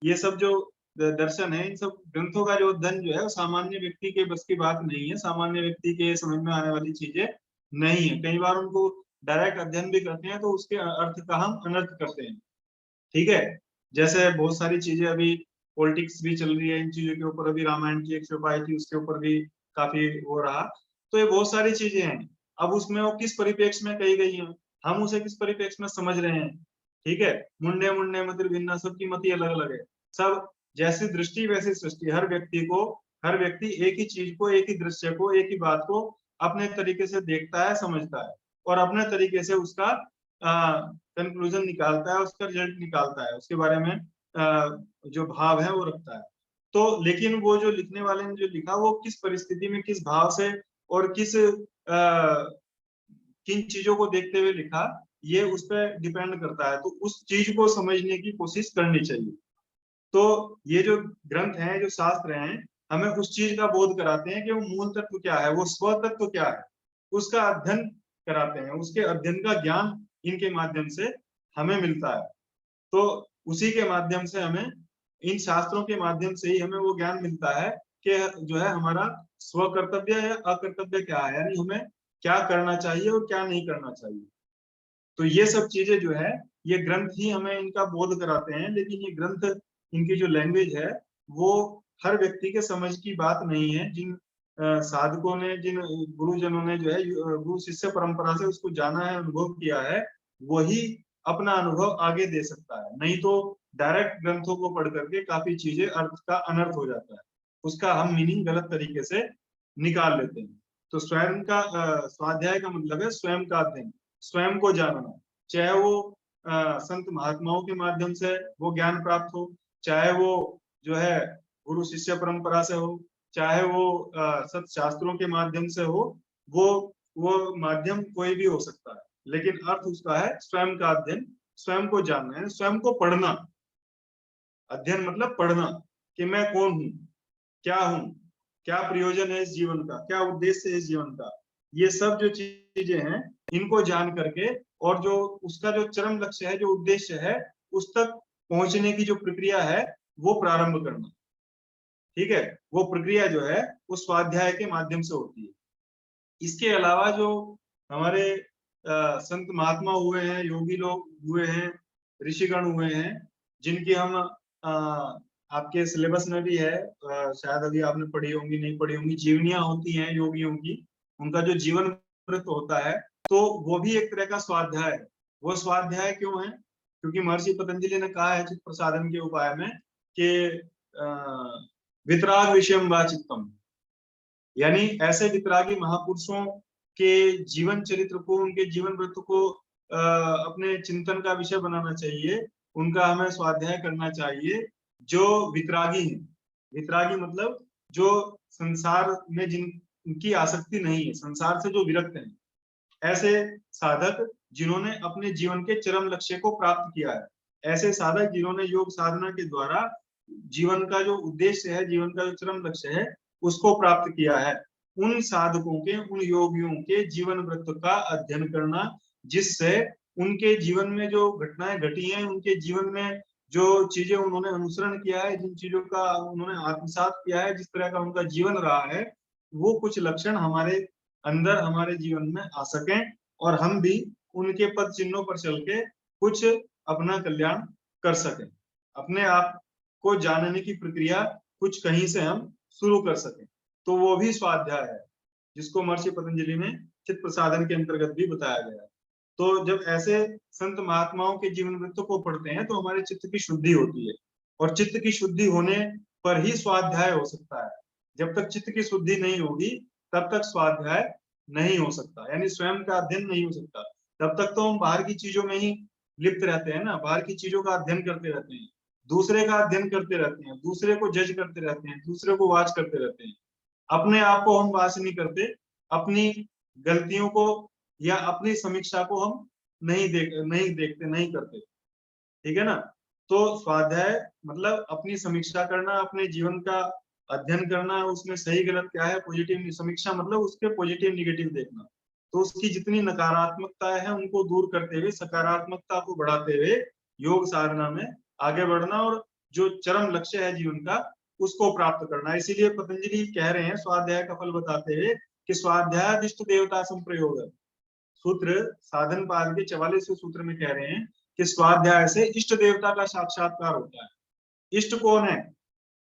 ये सब जो दर्शन है, इन सब ग्रंथों का जो अध्ययन जो है वो सामान्य व्यक्ति के बस की बात नहीं है, सामान्य व्यक्ति के समझ में आने वाली चीजें नहीं है। कई बार उनको डायरेक्ट अध्ययन भी करते हैं तो उसके अर्थ का हम अनर्थ करते हैं। ठीक है। जैसे बहुत सारी चीजें अभी पॉलिटिक्स भी चल रही है, इन चीजों के ऊपर अभी रामायण की एक छपाई थी, उसके ऊपर भी काफी हो रहा। तो ये बहुत सारी चीजें हैं, अब उसमें वो किस परिप्रेक्ष्य में कही गई है, हम उसे किस परिप्रेक्ष्य में समझ रहे हैं। ठीक है। मुंडे मुंडे मतिर भिन्ना, सबकी मति अलग अलग है। सब जैसी दृष्टि वैसी सृष्टि, हर व्यक्ति को, हर व्यक्ति एक ही चीज को, एक ही दृश्य को, एक ही बात को अपने तरीके से देखता है, समझता है, और अपने तरीके से उसका कंक्लूजन निकालता है, उसका रिजल्ट निकालता है, उसके बारे में जो भाव है वो रखता है। तो लेकिन वो जो लिखने वाले ने जो लिखा, वो किस परिस्थिति में, किस भाव से और किन चीजों को देखते हुए लिखा, ये उस पर डिपेंड करता है। तो उस चीज को समझने की कोशिश करनी चाहिए। तो ये जो ग्रंथ हैं, जो शास्त्र हैं, हमें उस चीज का बोध कराते हैं कि वो मूल तत्व क्या है, वो स्व तत्व क्या है, उसका अध्ययन कराते हैं। उसके अध्ययन का ज्ञान इनके माध्यम से हमें मिलता है। तो उसी के माध्यम से हमें, इन शास्त्रों के माध्यम से ही हमें वो ज्ञान मिलता है कि जो है हमारा स्व कर्तव्य या अकर्तव्य क्या है, यानी हमें क्या करना चाहिए और क्या नहीं करना चाहिए। तो ये सब चीजें जो है, ये ग्रंथ ही हमें इनका बोध कराते हैं। लेकिन ये ग्रंथ, इनकी जो लैंग्वेज है, वो हर व्यक्ति के समझ की बात नहीं है। जिन साधकों ने, जिन गुरुजनों ने जो है गुरु शिष्य परंपरा से उसको जाना है, अनुभव किया है, वही अपना अनुभव आगे दे सकता है। नहीं तो डायरेक्ट ग्रंथों को पढ़ करके काफी चीजें अर्थ का अनर्थ हो जाता है, उसका हम मीनिंग गलत तरीके से निकाल लेते हैं। तो स्वयं का स्वाध्याय का मतलब है स्वयं का अध्ययन, स्वयं को जानना, चाहे वो संत महात्माओं के माध्यम से वो ज्ञान प्राप्त हो, चाहे वो जो है गुरु शिष्य परंपरा से हो, चाहे वो सत शास्त्रों के माध्यम से हो, वो माध्यम कोई भी हो सकता है, लेकिन अर्थ उसका है स्वयं का अध्ययन, स्वयं को जानना है, स्वयं को पढ़ना। अध्ययन मतलब पढ़ना कि मैं कौन हूँ, क्या हूँ, क्या प्रयोजन है इस जीवन का, क्या उद्देश्य है इस जीवन का। ये सब जो चीजें हैं इनको जान करके और जो उसका जो चरम लक्ष्य है, जो उद्देश्य है, उस तक पहुंचने की जो प्रक्रिया है वो प्रारंभ करना। ठीक है, वो प्रक्रिया जो है उस स्वाध्याय के माध्यम से होती है। इसके अलावा जो हमारे संत महात्मा हुए हैं, योगी लोग हुए हैं, ऋषिगण हुए हैं, जिनकी हम आपके सिलेबस में भी है, शायद अभी आपने पढ़ी होंगी नहीं पढ़ी होंगी, जीवनियां होती हैं योगियों की, उनका जो जीवन वृत्त होता है, तो वो भी एक तरह का स्वाध्याय है। वो स्वाध्याय क्यों है? क्योंकि महर्षि पतंजलि ने कहा है चित्त प्रसादन के उपाय में कि वितराग विषयम वा चित्तम, यानी ऐसे वितरागी महापुरुषों के जीवन चरित्र को, उनके जीवन वृत्त को अपने चिंतन का विषय बनाना चाहिए, उनका हमें स्वाध्याय करना चाहिए, जो वितरागी हैं। वितरागी मतलब जो संसार में जिनकी आसक्ति नहीं है, संसार से जो विरक्त हैं, ऐसे साधक जिन्होंने अपने जीवन के चरम लक्ष्य को प्राप्त किया है, ऐसे साधक जिन्होंने योग साधना के द्वारा जीवन का जो उद्देश्य है, जीवन का जो चरम लक्ष्य है, उसको प्राप्त किया है। उन साधकों के, उन योगियों के जीवन वृत्त का अध्ययन करना, जिससे उनके जीवन में जो घटनाएं घटी हैं, उनके जीवन में जो चीजें उन्होंने अनुसरण किया है, जिन चीजों का उन्होंने आत्मसात किया है, जिस तरह का उनका जीवन रहा है, वो कुछ लक्षण हमारे अंदर, हमारे जीवन में आ सकें और हम भी उनके पद चिन्हों पर चल के कुछ अपना कल्याण कर सकें, अपने आप को जानने की प्रक्रिया कुछ कहीं से हम शुरू कर सकें। तो वो भी स्वाध्याय है, जिसको महर्षि पतंजलि में चित्त प्रसादन के अंतर्गत भी बताया गया है। तो जब ऐसे संत महात्माओं के जीवन वृत्त को पढ़ते हैं तो हमारे चित्त की शुद्धि होती है, और चित्त की शुद्धि होने पर ही स्वाध्याय हो सकता है। जब तक चित्त की शुद्धि नहीं होगी तब तक स्वाध्याय नहीं हो सकता, यानी स्वयं का अध्ययन नहीं हो सकता। तब तक तो हम बाहर की चीजों में ही लिप्त रहते हैं ना, बाहर की चीजों का अध्ययन करते रहते हैं, दूसरे का अध्ययन करते रहते हैं, दूसरे को जज करते रहते हैं, दूसरे को वाच करते रहते हैं, अपने आप को हम वाच नहीं करते, अपनी गलतियों को या अपनी समीक्षा को हम नहीं देखते, नहीं करते। ठीक है ना? तो स्वाध्याय मतलब अपनी समीक्षा करना, अपने जीवन का अध्ययन करना, उसमें सही गलत क्या है, पॉजिटिव समीक्षा मतलब उसके पॉजिटिव निगेटिव देखना, तो उसकी जितनी नकारात्मकता है उनको दूर करते हुए सकारात्मकता को बढ़ाते हुए योग साधना में आगे बढ़ना, और जो चरम लक्ष्य है जीवन का उसको प्राप्त करना। इसीलिए पतंजलि कह रहे हैं स्वाध्याय का फल बताते हुए कि स्वाध्याय इष्ट देवता संप्रयोग है। सूत्र साधन पाद के 44वें सूत्र में कह रहे हैं कि स्वाध्याय से इष्ट देवता का साक्षात्कार होता है। इष्ट कौन है?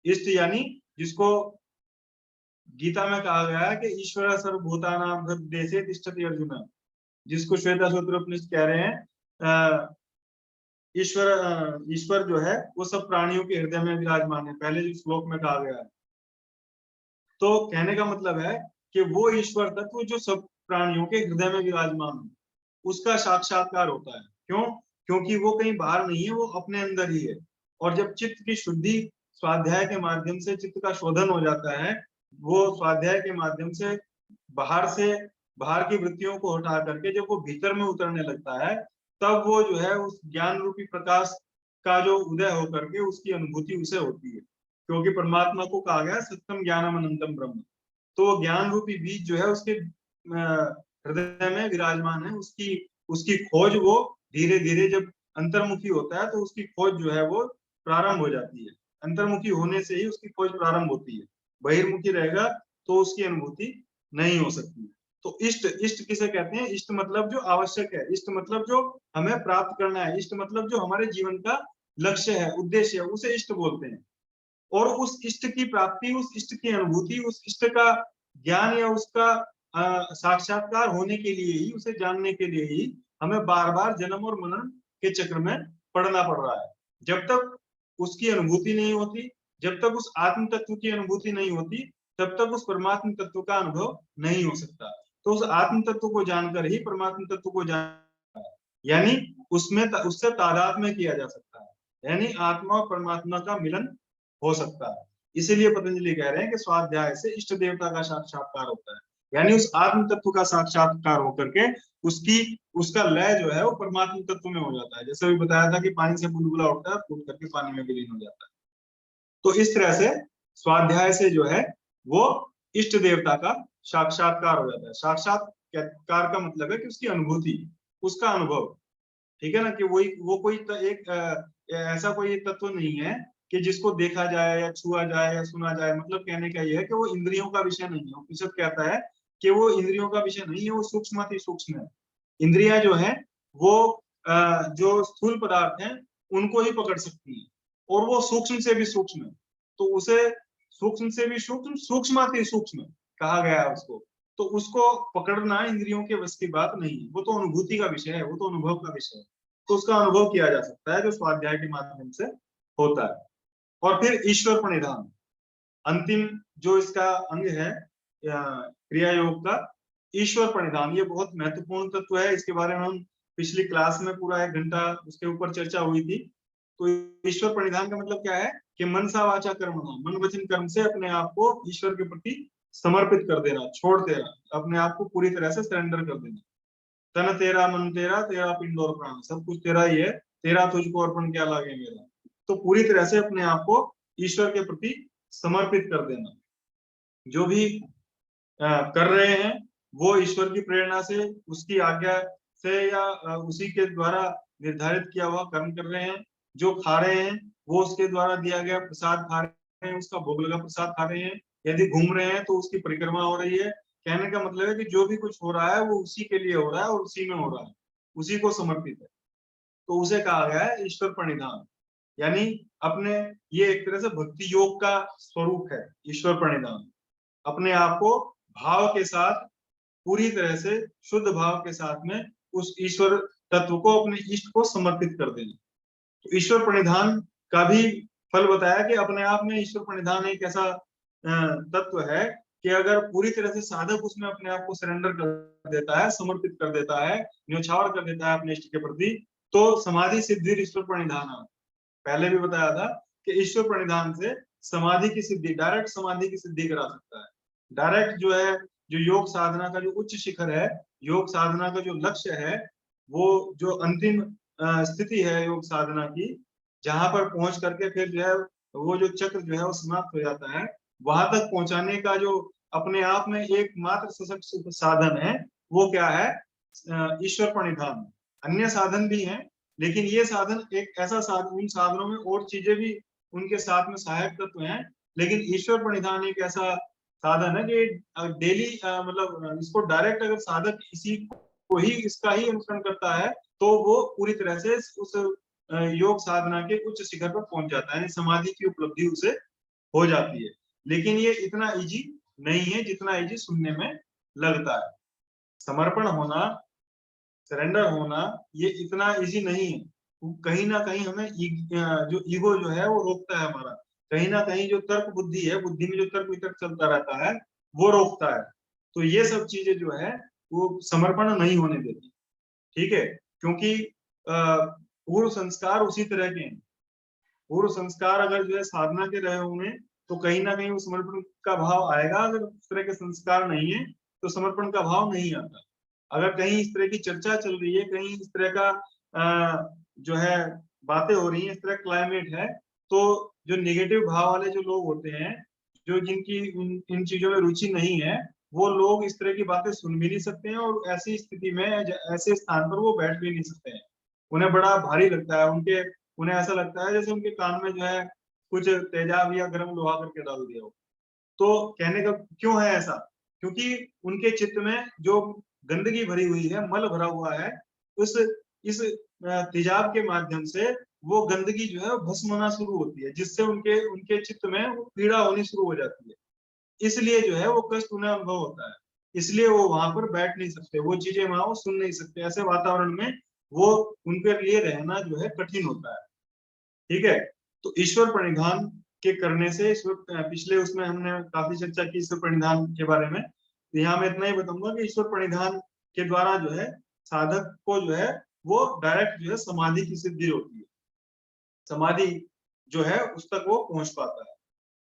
इष्ट यानी जिसको गीता में कहा गया है कि ईश्वर सर्वभूतानां हृदय तिष्ठति अर्जुन, जिसको श्वेता सूत्र उपनिषद कह रहे हैं ईश्वर जो है वो सब प्राणियों के हृदय में विराजमान है, पहले जो श्लोक में कहा गया है। तो कहने का मतलब है कि वो ईश्वर तत्व जो सब प्राणियों के हृदय में विराजमान है, उसका साक्षात्कार होता है। क्यों? क्योंकि वो कहीं बाहर नहीं है, वो अपने अंदर ही है। और जब चित्त की शुद्धि स्वाध्याय के माध्यम से चित्त का शोधन हो जाता है, वो स्वाध्याय के माध्यम से बाहर की वृत्तियों को हटा करके जब वो भीतर में उतरने लगता है, तब वो जो है उस ज्ञान रूपी प्रकाश का जो उदय होकर के उसकी अनुभूति उसे होती है। क्योंकि परमात्मा को कहा गया सत्यम ज्ञानम अनंतम ब्रह्म, तो ज्ञान रूपी बीज जो है उसके हृदय में विराजमान है। उसकी खोज वो धीरे धीरे जब अंतर्मुखी होता है तो उसकी खोज जो है वो प्रारंभ हो जाती है। अंतर्मुखी होने से ही उसकी खोज प्रारंभ होती है, बहिर्मुखी रहेगा तो उसकी अनुभूति नहीं हो सकती। तो इष्ट, इष्ट किसे कहते हैं? इष्ट मतलब जो आवश्यक है, इष्ट मतलब जो हमें प्राप्त करना है, इष्ट मतलब जो हमारे जीवन का लक्ष्य है, उद्देश्य है, उसे इष्ट बोलते हैं। और उस इष्ट की प्राप्ति, उस इष्ट की अनुभूति, उस इष्ट का ज्ञान या उसका साक्षात्कार होने के लिए ही, उसे जानने के लिए ही हमें बार बार जन्म और मनन के चक्र में पड़ना पड़ रहा है। जब तक उसकी अनुभूति नहीं होती, जब तक उस आत्म तत्व की अनुभूति नहीं होती, तब तक उस परमात्म तत्व का अनुभव नहीं हो सकता। तो उस आत्म तत्व को जानकर ही परमात्म तत्व को जान, यानी उसमें उससे तादात्म्य किया जा सकता है, यानी आत्मा और परमात्मा का मिलन हो सकता है। इसीलिए पतंजलि कह रहे हैं कि स्वाध्याय से इष्ट देवता का साक्षात्कार होता है, यानी उस आत्म तत्व का साक्षात्कार होकर के उसका लय जो है वो परमात्म तत्व में हो जाता है। जैसे अभी बताया था कि पानी से बुलबुला उठता है, फूट करके पानी में विलीन हो जाता है। तो इस तरह से स्वाध्याय से जो है वो इष्ट देवता का साक्षात्कार हो जाता है। साक्षात्कार का मतलब है कि उसकी अनुभूति, उसका अनुभव, ठीक है ना, कि वो कोई ऐसा कोई तत्व नहीं है कि जिसको देखा जाए या छुआ जाए या सुना जाए। मतलब कहने का यह है कि वो इंद्रियों का विषय नहीं है। उपनिषद कहता है कि वो इंद्रियों का विषय नहीं है, वो सूक्ष्म अति सूक्ष्म है। इंद्रियां जो है वो जो स्थूल पदार्थ हैं उनको ही पकड़ सकती है, और वो सूक्ष्म से भी सूक्ष्म है। तो उसे सूक्ष्म से भी सूक्ष्म, सूक्ष्म अति सूक्ष्म कहा गया है उसको। तो उसको पकड़ना इंद्रियों के बस की बात नहीं है, वो तो अनुभूति का विषय है, वो तो अनुभव का विषय है। तो उसका अनुभव किया जा सकता है जो स्वाध्याय के माध्यम से होता है। और फिर ईश्वर प्रणिधान, अंतिम जो इसका अंग है क्रिया योग का, ईश्वर प्रणिधान। ये बहुत महत्वपूर्ण तत्व है। इसके बारे में हम पिछली क्लास में पूरा 1 घंटा उसके ऊपर चर्चा हुई थी। तो ईश्वर प्रणिधान का मतलब क्या है कि मनसा वाचा कर्मणा, मन वचन कर्म से अपने आप को ईश्वर के प्रति समर्पित कर देना, छोड़ देना, अपने आप को पूरी तरह से सरेंडर कर देना। तन तेरा मन तेरा, तेरा पिंड और प्राण, सब कुछ तेरा ही है, तेरा तुझको अर्पण क्या लागे मेरा। तो पूरी तरह से अपने आप को ईश्वर के प्रति समर्पित कर देना। जो भी कर रहे हैं वो ईश्वर की प्रेरणा से, उसकी आज्ञा से या उसी के द्वारा निर्धारित किया हुआ कर्म कर रहे हैं। जो खा रहे हैं वो उसके द्वारा दिया गया प्रसाद खा रहे हैं, उसका भोग लगा प्रसाद खा रहे हैं। यदि घूम रहे हैं तो उसकी परिक्रमा हो रही है। कहने का मतलब है कि जो भी कुछ हो रहा है वो उसी के लिए हो रहा है और उसी में हो रहा है, उसी को समर्पित है। तो उसे कहा गया है ईश्वर प्रणिधान। यानी अपने, ये एक तरह से भक्ति योग का स्वरूप है ईश्वर प्रणिधान। अपने आप को भाव के साथ, पूरी तरह से शुद्ध भाव के साथ में उस ईश्वर तत्व को, अपने इष्ट को समर्पित कर देना। तो ईश्वर प्रणिधान का भी फल बताया कि अपने आप में ईश्वर प्रणिधान एक ऐसा तत्व है कि अगर पूरी तरह से साधक उसमें अपने आप को सरेंडर कर देता है, समर्पित कर देता है, न्योछावर कर देता है अपने इष्ट के प्रति, तो समाधि सिद्धि ईश्वर प्रणिधान। पहले भी बताया था कि ईश्वर प्रणिधान से समाधि की सिद्धि, डायरेक्ट समाधि की सिद्धि करा सकता है। डायरेक्ट जो है, जो योग साधना का जो उच्च शिखर है, योग साधना का जो लक्ष्य है, वो जो अंतिम स्थिति है योग साधना की, जहां पर पहुंच करके फिर जो है वो जो चक्र जो है वो समाप्त हो जाता है, वहां तक पहुंचाने का जो अपने आप में एकमात्र सशक्त साधन है वो क्या है? ईश्वर प्रणिधान। अन्य साधन भी हैं, लेकिन ये साधन एक ऐसा साधन, उन साधनों में और चीजें भी उनके साथ में सहायक तत्व हैं, लेकिन ईश्वर प्रणिधान एक ऐसा साधन है कि डेली मतलब इसको डायरेक्ट अगर साधक इसी को ही, इसका ही अनुसरण करता है तो वो पूरी तरह से उस योग साधना के उच्च शिखर पर पहुंच जाता है, यानी समाधि की उपलब्धि उसे हो जाती है। लेकिन ये इतना इजी नहीं है जितना इजी सुनने में लगता है। समर्पण होना, सरेंडर होना, ये इतना इजी नहीं है। कहीं ना कहीं हमें जो ईगो जो है वो रोकता है हमारा, कहीं ना कहीं जो तर्क बुद्धि है, बुद्धि में जो तर्क वितर्क चलता रहता है वो रोकता है। तो ये सब चीजें जो है वो समर्पण नहीं होने देती, ठीक है, क्योंकि पूर्व संस्कार उसी तरह के हैं। पूर्व संस्कार अगर जो है साधना के रहे होंगे तो कहीं ना कहीं वो समर्पण का भाव आएगा। अगर उस तरह के संस्कार नहीं है तो समर्पण का भाव नहीं आता। अगर कहीं इस तरह की चर्चा चल रही है, कहीं इस तरह का जो है बातें हो रही है, इस तरह क्लाइमेट है, तो जो निगेटिव भाव वाले जो लोग होते हैं, जो जिनकी इन चीजों में रुचि नहीं है, वो लोग इस तरह की बातें सुन भी नहीं सकते हैं, और ऐसी स्थिति में, ऐसे स्थान पर वो बैठ भी नहीं सकते हैं। उन्हें बड़ा भारी लगता है, उन्हें ऐसा लगता है जैसे उनके कान में जो है कुछ तेजाब या गर्म लोहा करके डाल दिया हो। तो कहने का क्यों है ऐसा? क्योंकि उनके चित्त में जो गंदगी भरी हुई है, मल भरा हुआ है, उस इस तेजाब के माध्यम से वो गंदगी जो है भस्म होना शुरू होती है, जिससे उनके उनके चित्त में वो पीड़ा होनी शुरू हो जाती है। इसलिए जो है वो कष्ट उन्हें अनुभव होता है, इसलिए वो वहां पर बैठ नहीं सकते, वो चीजें वहां वो सुन नहीं सकते। ऐसे वातावरण में वो उनके लिए रहना जो है कठिन होता है। ठीक है, तो ईश्वर प्रणिधान के करने से, पिछले उसमें हमने काफी चर्चा की ईश्वर प्रणिधान के बारे में, तो यहाँ मैं इतना ही बताऊंगा कि ईश्वर प्रणिधान के द्वारा जो है साधक को जो है वो डायरेक्ट जो है समाधि की सिद्धि होती है, समाधि जो है उस तक वो पहुंच पाता है।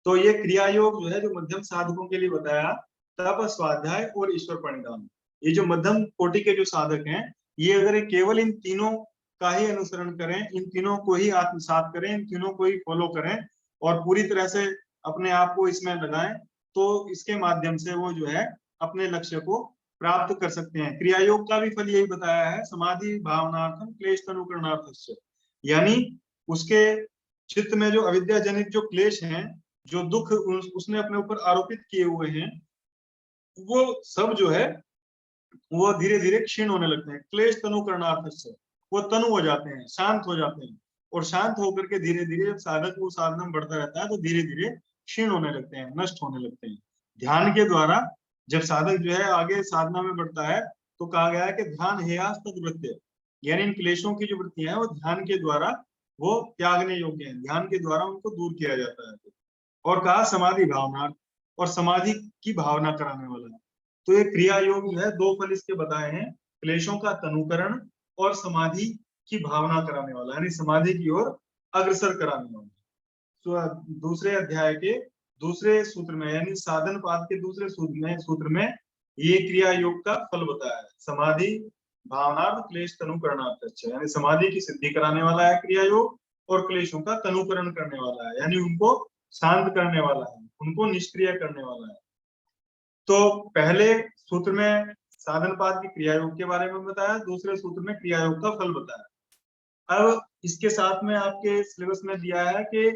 तो ये क्रिया योग जो है जो मध्यम साधकों के लिए बताया, तप, स्वाध्याय और ईश्वर प्रणिधान, ये जो मध्यम कोटि के जो साधक हैं, ये अगर केवल इन तीनों का ही अनुसरण करें, इन तीनों को ही आत्मसात करें, इन तीनों को ही फॉलो करें और पूरी तरह से अपने आप को इसमें लगाएं, तो इसके माध्यम से वो जो है अपने लक्ष्य को प्राप्त कर सकते हैं। क्रिया योग का भी फल यही बताया है, समाधि भावनार्थम क्लेश तनुकरणार्थस्य, यानी उसके चित्त में जो अविद्या जनित जो क्लेश हैं, जो दुख उसने अपने ऊपर आरोपित किए हुए हैं, वो सब जो है वो धीरे धीरे क्षीण होने लगते हैं। क्लेश तनु करणार्थ से वो तनु हो जाते हैं, शांत हो जाते हैं, और शांत होकर के धीरे धीरे जब साधक वो साधना में बढ़ता रहता है तो धीरे धीरे क्षीण होने लगते हैं, नष्ट होने लगते हैं। ध्यान के द्वारा जब साधक जो है आगे साधना में बढ़ता है तो कहा गया है कि ध्यान हेयास तद्वृत्य, यानी इन क्लेशों की जो वृत्तियां हैं वो ध्यान के द्वारा वो त्यागने योग्य है, ध्यान के द्वारा उनको दूर किया जाता है। और कहा समाधि भावना, और समाधि की भावना कराने वाला है। तो ये क्रिया योग जो है दो फल इसके बताए हैं, क्लेशों का तनुकरण और समाधि की भावना कराने वाला, यानी समाधि की ओर अग्रसर कराने वाला। तो दूसरे अध्याय के दूसरे सूत्र में, यानी साधन पाद के दूसरे सूत्र में ये क्रिया योग का फल बताया है, समाधि भावनार्थ क्लेश तनुकरणार्थ, यानी समाधि की सिद्धि कराने वाला है क्रिया योग, और क्लेशों का तनुकरण करने वाला है, यानी उनको शांत करने वाला है, उनको निष्क्रिय करने वाला है। तो पहले सूत्र में साधन पाद की क्रिया योग के बारे में बताया, दूसरे सूत्र में क्रिया योग का फल बताया। अब इसके साथ में आपके सिलेबस में दिया है कि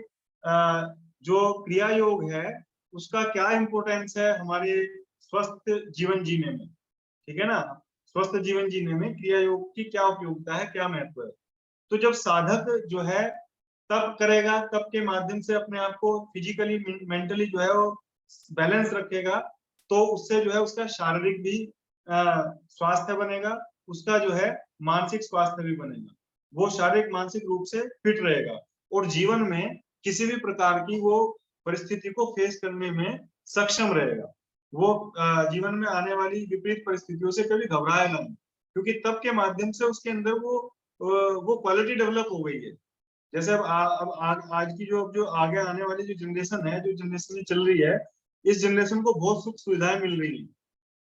जो क्रिया योग है उसका क्या इंपॉर्टेंस है हमारे स्वस्थ जीवन जीने में, ठीक है ना। स्वस्थ जीवन जीने में क्रिया योग की क्या उपयोगिता है, क्या महत्व है। तो जब साधक जो है तप करेगा, तप के माध्यम से अपने आप को फिजिकली मेंटली जो है वो बैलेंस रखेगा, तो उससे जो है उसका शारीरिक भी स्वास्थ्य बनेगा, उसका जो है मानसिक स्वास्थ्य भी बनेगा, वो शारीरिक मानसिक रूप से फिट रहेगा और जीवन में किसी भी प्रकार की वो परिस्थिति को फेस करने में सक्षम रहेगा। वो जीवन में आने वाली विपरीत परिस्थितियों से कभी घबराएगा नहीं, क्योंकि तप के माध्यम से उसके अंदर वो क्वालिटी डेवलप हो गई है। जैसे अब आज की जो आगे आने वाली जो जनरेशन है, जो जनरेशन चल रही है, इस जनरेशन को बहुत सुख सुविधाएं मिल रही है,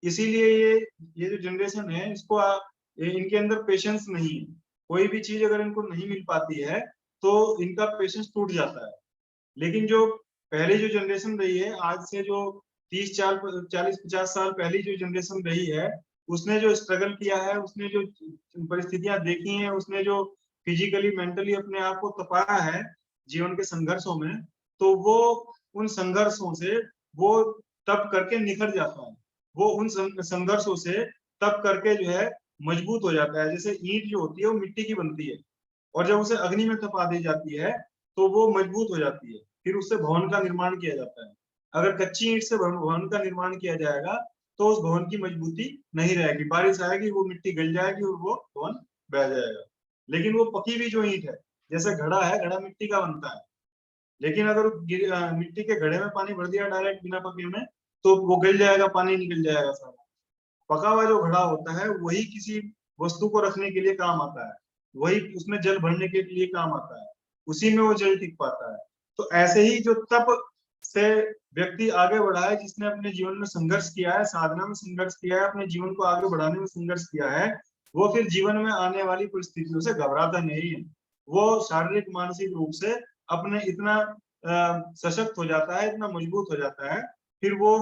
इसीलिए ये जो जनरेशन है इसको इनके अंदर पेशेंस नहीं है। कोई भी चीज अगर इनको नहीं मिल पाती है तो इनका पेशेंस टूट जाता है। लेकिन जो पहली जो जनरेशन रही है, आज से जो 30-40-50 साल पहली जो जनरेशन रही है, उसने जो स्ट्रगल किया है, उसने जो परिस्थितियां देखी हैं, उसने जो फिजिकली मेंटली अपने आप को तपाया है जीवन के संघर्षों में, तो वो उन संघर्षों से वो तप करके निखर जाता है, वो उन संघर्षों से तप करके जो है मजबूत हो जाता है। जैसे ईंट जो होती है वो मिट्टी की बनती है, और जब उसे अग्नि में तपा दी जाती है तो वो मजबूत हो जाती है, फिर उससे भवन का निर्माण किया जाता है। अगर कच्ची ईंट से भवन का निर्माण किया जाएगा तो उस भवन की मजबूती नहीं रहेगी, बारिश आएगी वो मिट्टी गल जाएगी और वो भवन बह जाएगा। लेकिन वो पकी हुई जो ईंट है, जैसे घड़ा है, घड़ा मिट्टी का बनता है, लेकिन अगर मिट्टी के घड़े में पानी भर दिया डायरेक्ट बिना पके में, तो वो गल जाएगा, पानी निकल जाएगा सारा। पका हुआ जो घड़ा होता है वही किसी वस्तु को रखने के लिए काम आता है, वही उसमें जल भरने के लिए काम आता है, उसी में वो जल टिक पाता है। तो ऐसे ही जो तप से व्यक्ति आगे बढ़ा है, जिसने अपने जीवन में संघर्ष किया है, साधना में संघर्ष किया है, अपने जीवन को आगे बढ़ाने में संघर्ष किया है, वो फिर जीवन में आने वाली परिस्थितियों से घबराता नहीं है। वो शारीरिक मानसिक रूप से अपने इतना सशक्त हो जाता है, इतना मजबूत हो जाता है, फिर वो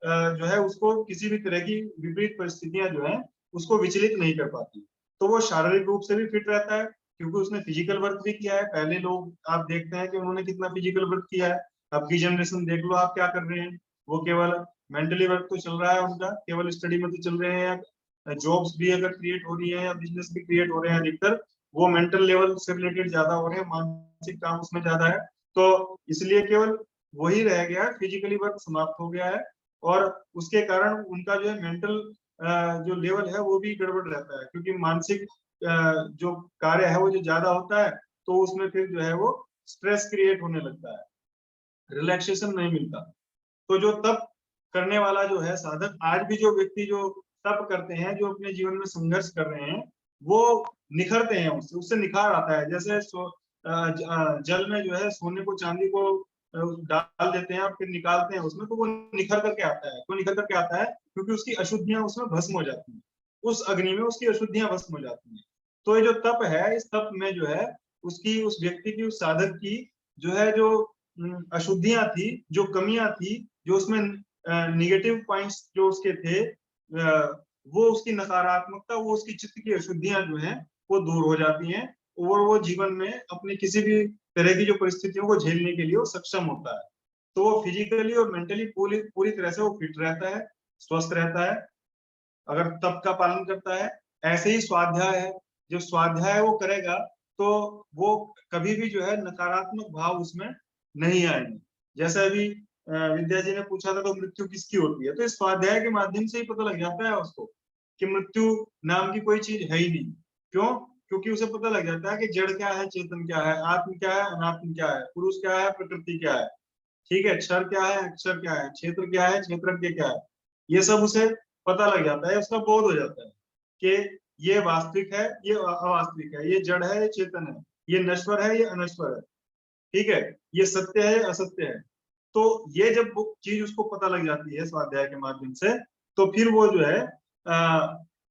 जो है उसको किसी भी तरह की विपरीत परिस्थितियां जो है उसको विचलित नहीं कर पाती। तो वो शारीरिक रूप से भी फिट रहता है, क्योंकि उसने फिजिकल वर्क भी किया है। पहले लोग आप देखते हैं कि उन्होंने कितना फिजिकल वर्क किया है, अब की जनरेशन देख लो आप क्या कर रहे हैं, वो केवल मेंटली वर्क तो चल रहा है उनका, केवल स्टडी में तो चल रहे हैं, या जॉब्स भी अगर क्रिएट हो रही है या बिजनेस भी क्रिएट हो रहे हैं, अधिकतर वो मेंटल लेवल से रिलेटेड ज्यादा हो रहे हैं, मानसिक काम उसमें ज्यादा है। तो इसलिए केवल वही रह गया है, फिजिकली वर्क समाप्त हो गया है, और उसके कारण उनका जो है मेंटल जो लेवल है वो भी गड़बड़ रहता है, क्योंकि मानसिक जो कार्य है वो जो ज्यादा होता है तो उसमें फिर जो है वो स्ट्रेस क्रिएट होने लगता है, रिलैक्सेशन नहीं मिलता। तो जो तप करने वाला जो है साधक, आज भी जो व्यक्ति जो तप करते हैं, जो अपने जीवन में संघर्ष कर रहे हैं, वो निखरते हैं, उससे उससे निखार आता है। जैसे जल में जो है सोने को चांदी को डाल देते हैं और फिर निकालते हैं उसमें, तो वो निखर करके आता है। तो निखर करके आता है क्योंकि उसकी अशुद्धियां उसमें भस्म हो जाती हैं, उस अग्नि में उसकी अशुद्धियां भस्म हो जाती हैं। तो ये जो तप है, इस तप में जो है उसकी, उस व्यक्ति की, उस साधक की जो है, जो अशुद्धियां थी, जो कमियां थी, जो उसमें निगेटिव पॉइंट्स जो उसके थे, वो उसकी नकारात्मकता, वो उसकी चित्त की अशुद्धियां जो है वो दूर हो जाती हैं, और वो जीवन में अपनी किसी भी तरह की जो परिस्थितियों को झेलने के लिए वो सक्षम होता है। तो वो फिजिकली और मेंटली पूरी पूरी तरह से वो फिट रहता है, स्वस्थ रहता है, अगर तप का पालन करता है। ऐसे ही स्वाध्याय है, जो स्वाध्याय वो करेगा तो वो कभी भी जो है नकारात्मक भाव उसमें नहीं आएंगे। जैसे अभी विद्या जी ने पूछा था तो मृत्यु किसकी होती है, तो इस स्वाध्याय के माध्यम से ही पता लग जाता है उसको कि मृत्यु नाम की कोई चीज है ही नहीं। क्यों? क्योंकि उसे पता लग जाता है कि जड़ क्या है, चेतन क्या है, आत्म क्या है, अनात्म क्या है, पुरुष क्या है, प्रकृति क्या है, ठीक है, क्षर क्या है, अक्षर क्या है, क्षेत्र क्या है, क्षेत्रज्ञ क्या है, ये सब उसे पता लग जाता है, उसका बोध हो जाता है कि ये वास्तविक है, ये अवास्तविक है, ये जड़ है, ये चेतन है, ये नश्वर है, ये अनश्वर है, ठीक है, ये सत्य है, ये असत्य है। तो ये जब वो चीज उसको पता लग जाती है स्वाध्याय के माध्यम से, तो फिर वो जो है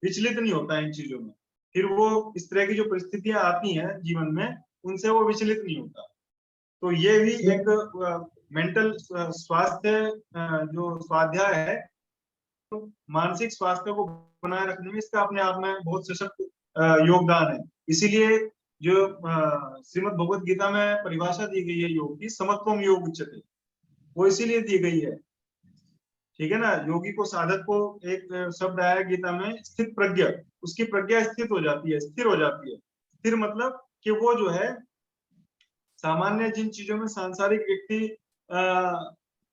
विचलित नहीं होता है इन चीजों में। फिर वो इस तरह की जो परिस्थितियां आती हैं जीवन में, उनसे वो विचलित नहीं होता। तो ये भी एक मेंटल स्वास्थ्य, जो स्वाध्याय है, तो मानसिक स्वास्थ्य को बनाए रखने में इसका अपने आप में बहुत सशक्त योगदान है। इसीलिए जो श्रीमद् भगवत गीता में परिभाषा दी गई है योग की, समत्वम योग उच्यते, वो इसीलिए दी गई है, ठीक है ना। योगी को, साधक को एक शब्द आया है गीता में, स्थित प्रज्ञ, उसकी प्रज्ञा स्थित हो जाती है, स्थिर हो जाती है। स्थिर मतलब कि वो जो है सामान्य जिन चीजों में सांसारिक व्यक्ति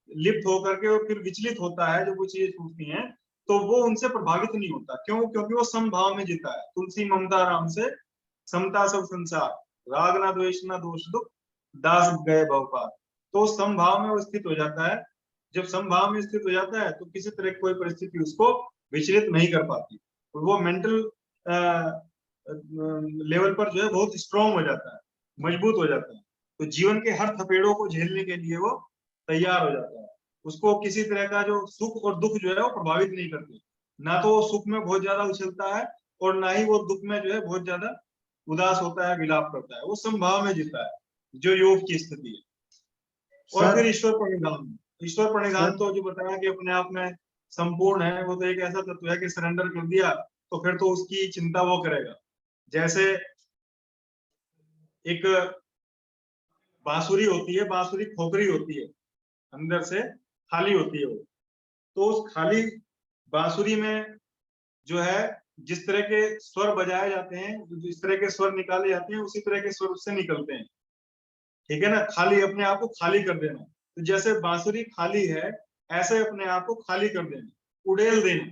लिप्त होकर के और फिर विचलित होता है, जो वो चीजें छूटती हैं, तो वो उनसे प्रभावित नहीं होता। क्यों? क्योंकि वो समभाव में जीता है। तुलसी ममता राम से समता सब संसार, राग ना द्वेष ना दोष दुख, दास गए भवपार। तो समभाव में वो स्थित हो जाता है। जब समभाव में स्थित हो जाता है तो किसी तरह की कोई परिस्थिति उसको विचलित नहीं कर पाती, और वो मेंटल लेवल पर जो है बहुत स्ट्रांग हो जाता है, मजबूत हो जाता है। तो जीवन के हर थपेड़ों को झेलने के लिए वो तैयार हो जाता है। उसको किसी तरह का जो सुख और दुख जो है वो प्रभावित नहीं करते। ना तो वो सुख में बहुत ज्यादा उछलता है, और ना ही वो दुख में जो है बहुत ज्यादा उदास होता है, विलाप करता है। वो समभाव में जीता है, जो योग की स्थिति है। और फिर ईश्वर प्रणिधान, ईश्वर प्रणिधान तो जो बताया कि अपने आप में संपूर्ण है, वो तो एक ऐसा तत्व है कि सरेंडर कर दिया तो फिर तो उसकी चिंता वो करेगा। जैसे एक बांसुरी होती है, बांसुरी खोखरी होती है, अंदर से खाली होती है वो। तो उस खाली बांसुरी में जो है जिस तरह के स्वर बजाए जाते हैं, जिस तरह के स्वर निकाले जाते हैं, उसी तरह के स्वर उससे निकलते हैं, ठीक है ना। खाली, अपने आप को खाली कर देना। तो जैसे बांसुरी खाली है, ऐसे अपने आप को खाली कर देना, उड़ेल देना,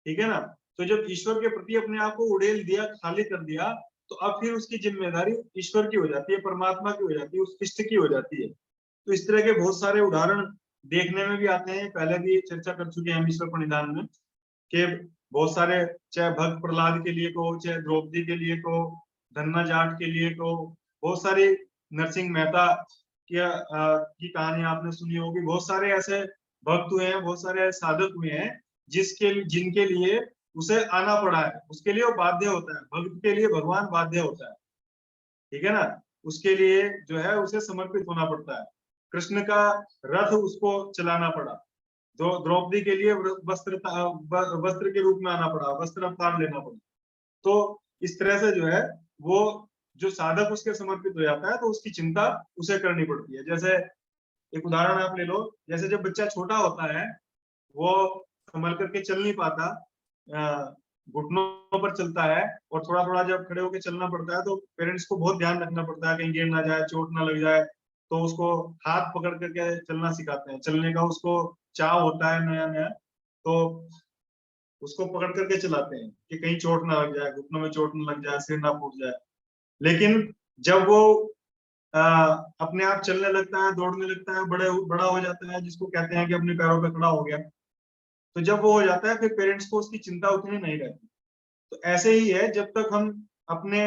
ठीक है ना। तो जब ईश्वर के प्रति अपने आप को उड़ेल दिया, खाली कर दिया, तो अब फिर उसकी जिम्मेदारी ईश्वर की हो जाती है, परमात्मा की हो जाती है, उस इष्ट की हो जाती है। तो इस तरह के बहुत सारे उदाहरण देखने में भी आते हैं, पहले भी चर्चा कर चुके हैं हम ईश्वर प्रणिधान में, कि बहुत सारे, चाहे भक्त प्रहलाद के लिए को, चाहे द्रौपदी के लिए को, धन्ना जाट के लिए को, बहुत सारी, नरसिंह मेहता की कहानी आपने सुनी होगी। बहुत सारे ऐसे भक्त हुए हैं, बहुत सारे ऐसे साधक हुए हैं जिनके लिए उसे आना पड़ा है, उसके लिए वो बाध्य होता है। भक्त के लिए भगवान बाध्य होता है, ठीक है ना। उसके लिए जो है उसे समर्पित होना पड़ता है। कृष्ण का रथ उसको चलाना पड़ा, द्रौपदी के लिए वस्त्र के रूप में आना पड़ा, वस्त्र अवतार लेना पड़ा। तो इस तरह से जो है वो, जो साधक उसके समर्पित हो जाता है तो उसकी चिंता उसे करनी पड़ती है। जैसे एक उदाहरण आप ले लो, जैसे जब बच्चा छोटा होता है, वो संभल करके चल नहीं पाता, घुटनों पर चलता है, और थोड़ा थोड़ा जब खड़े होकर चलना पड़ता है तो पेरेंट्स को बहुत ध्यान रखना पड़ता है कहीं गिर ना जाए, चोट ना लग जाए। तो उसको हाथ पकड़ करके चलना सिखाते हैं, चलने का उसको चाव होता है नया नया। तो उसको पकड़ करके चलाते हैं कि कहीं चोट ना लग जाए, घुटनों में चोट ना लग जाए, सिर ना फूट जाए। लेकिन जब वो अपने आप चलने लगता है, दौड़ने लगता है, बड़ा हो जाता है, जिसको कहते हैं कि अपने पैरों पे खड़ा हो गया, तो जब वो हो जाता है फिर पेरेंट्स को उसकी चिंता उतनी नहीं रहती। तो ऐसे ही है, जब तक हम अपने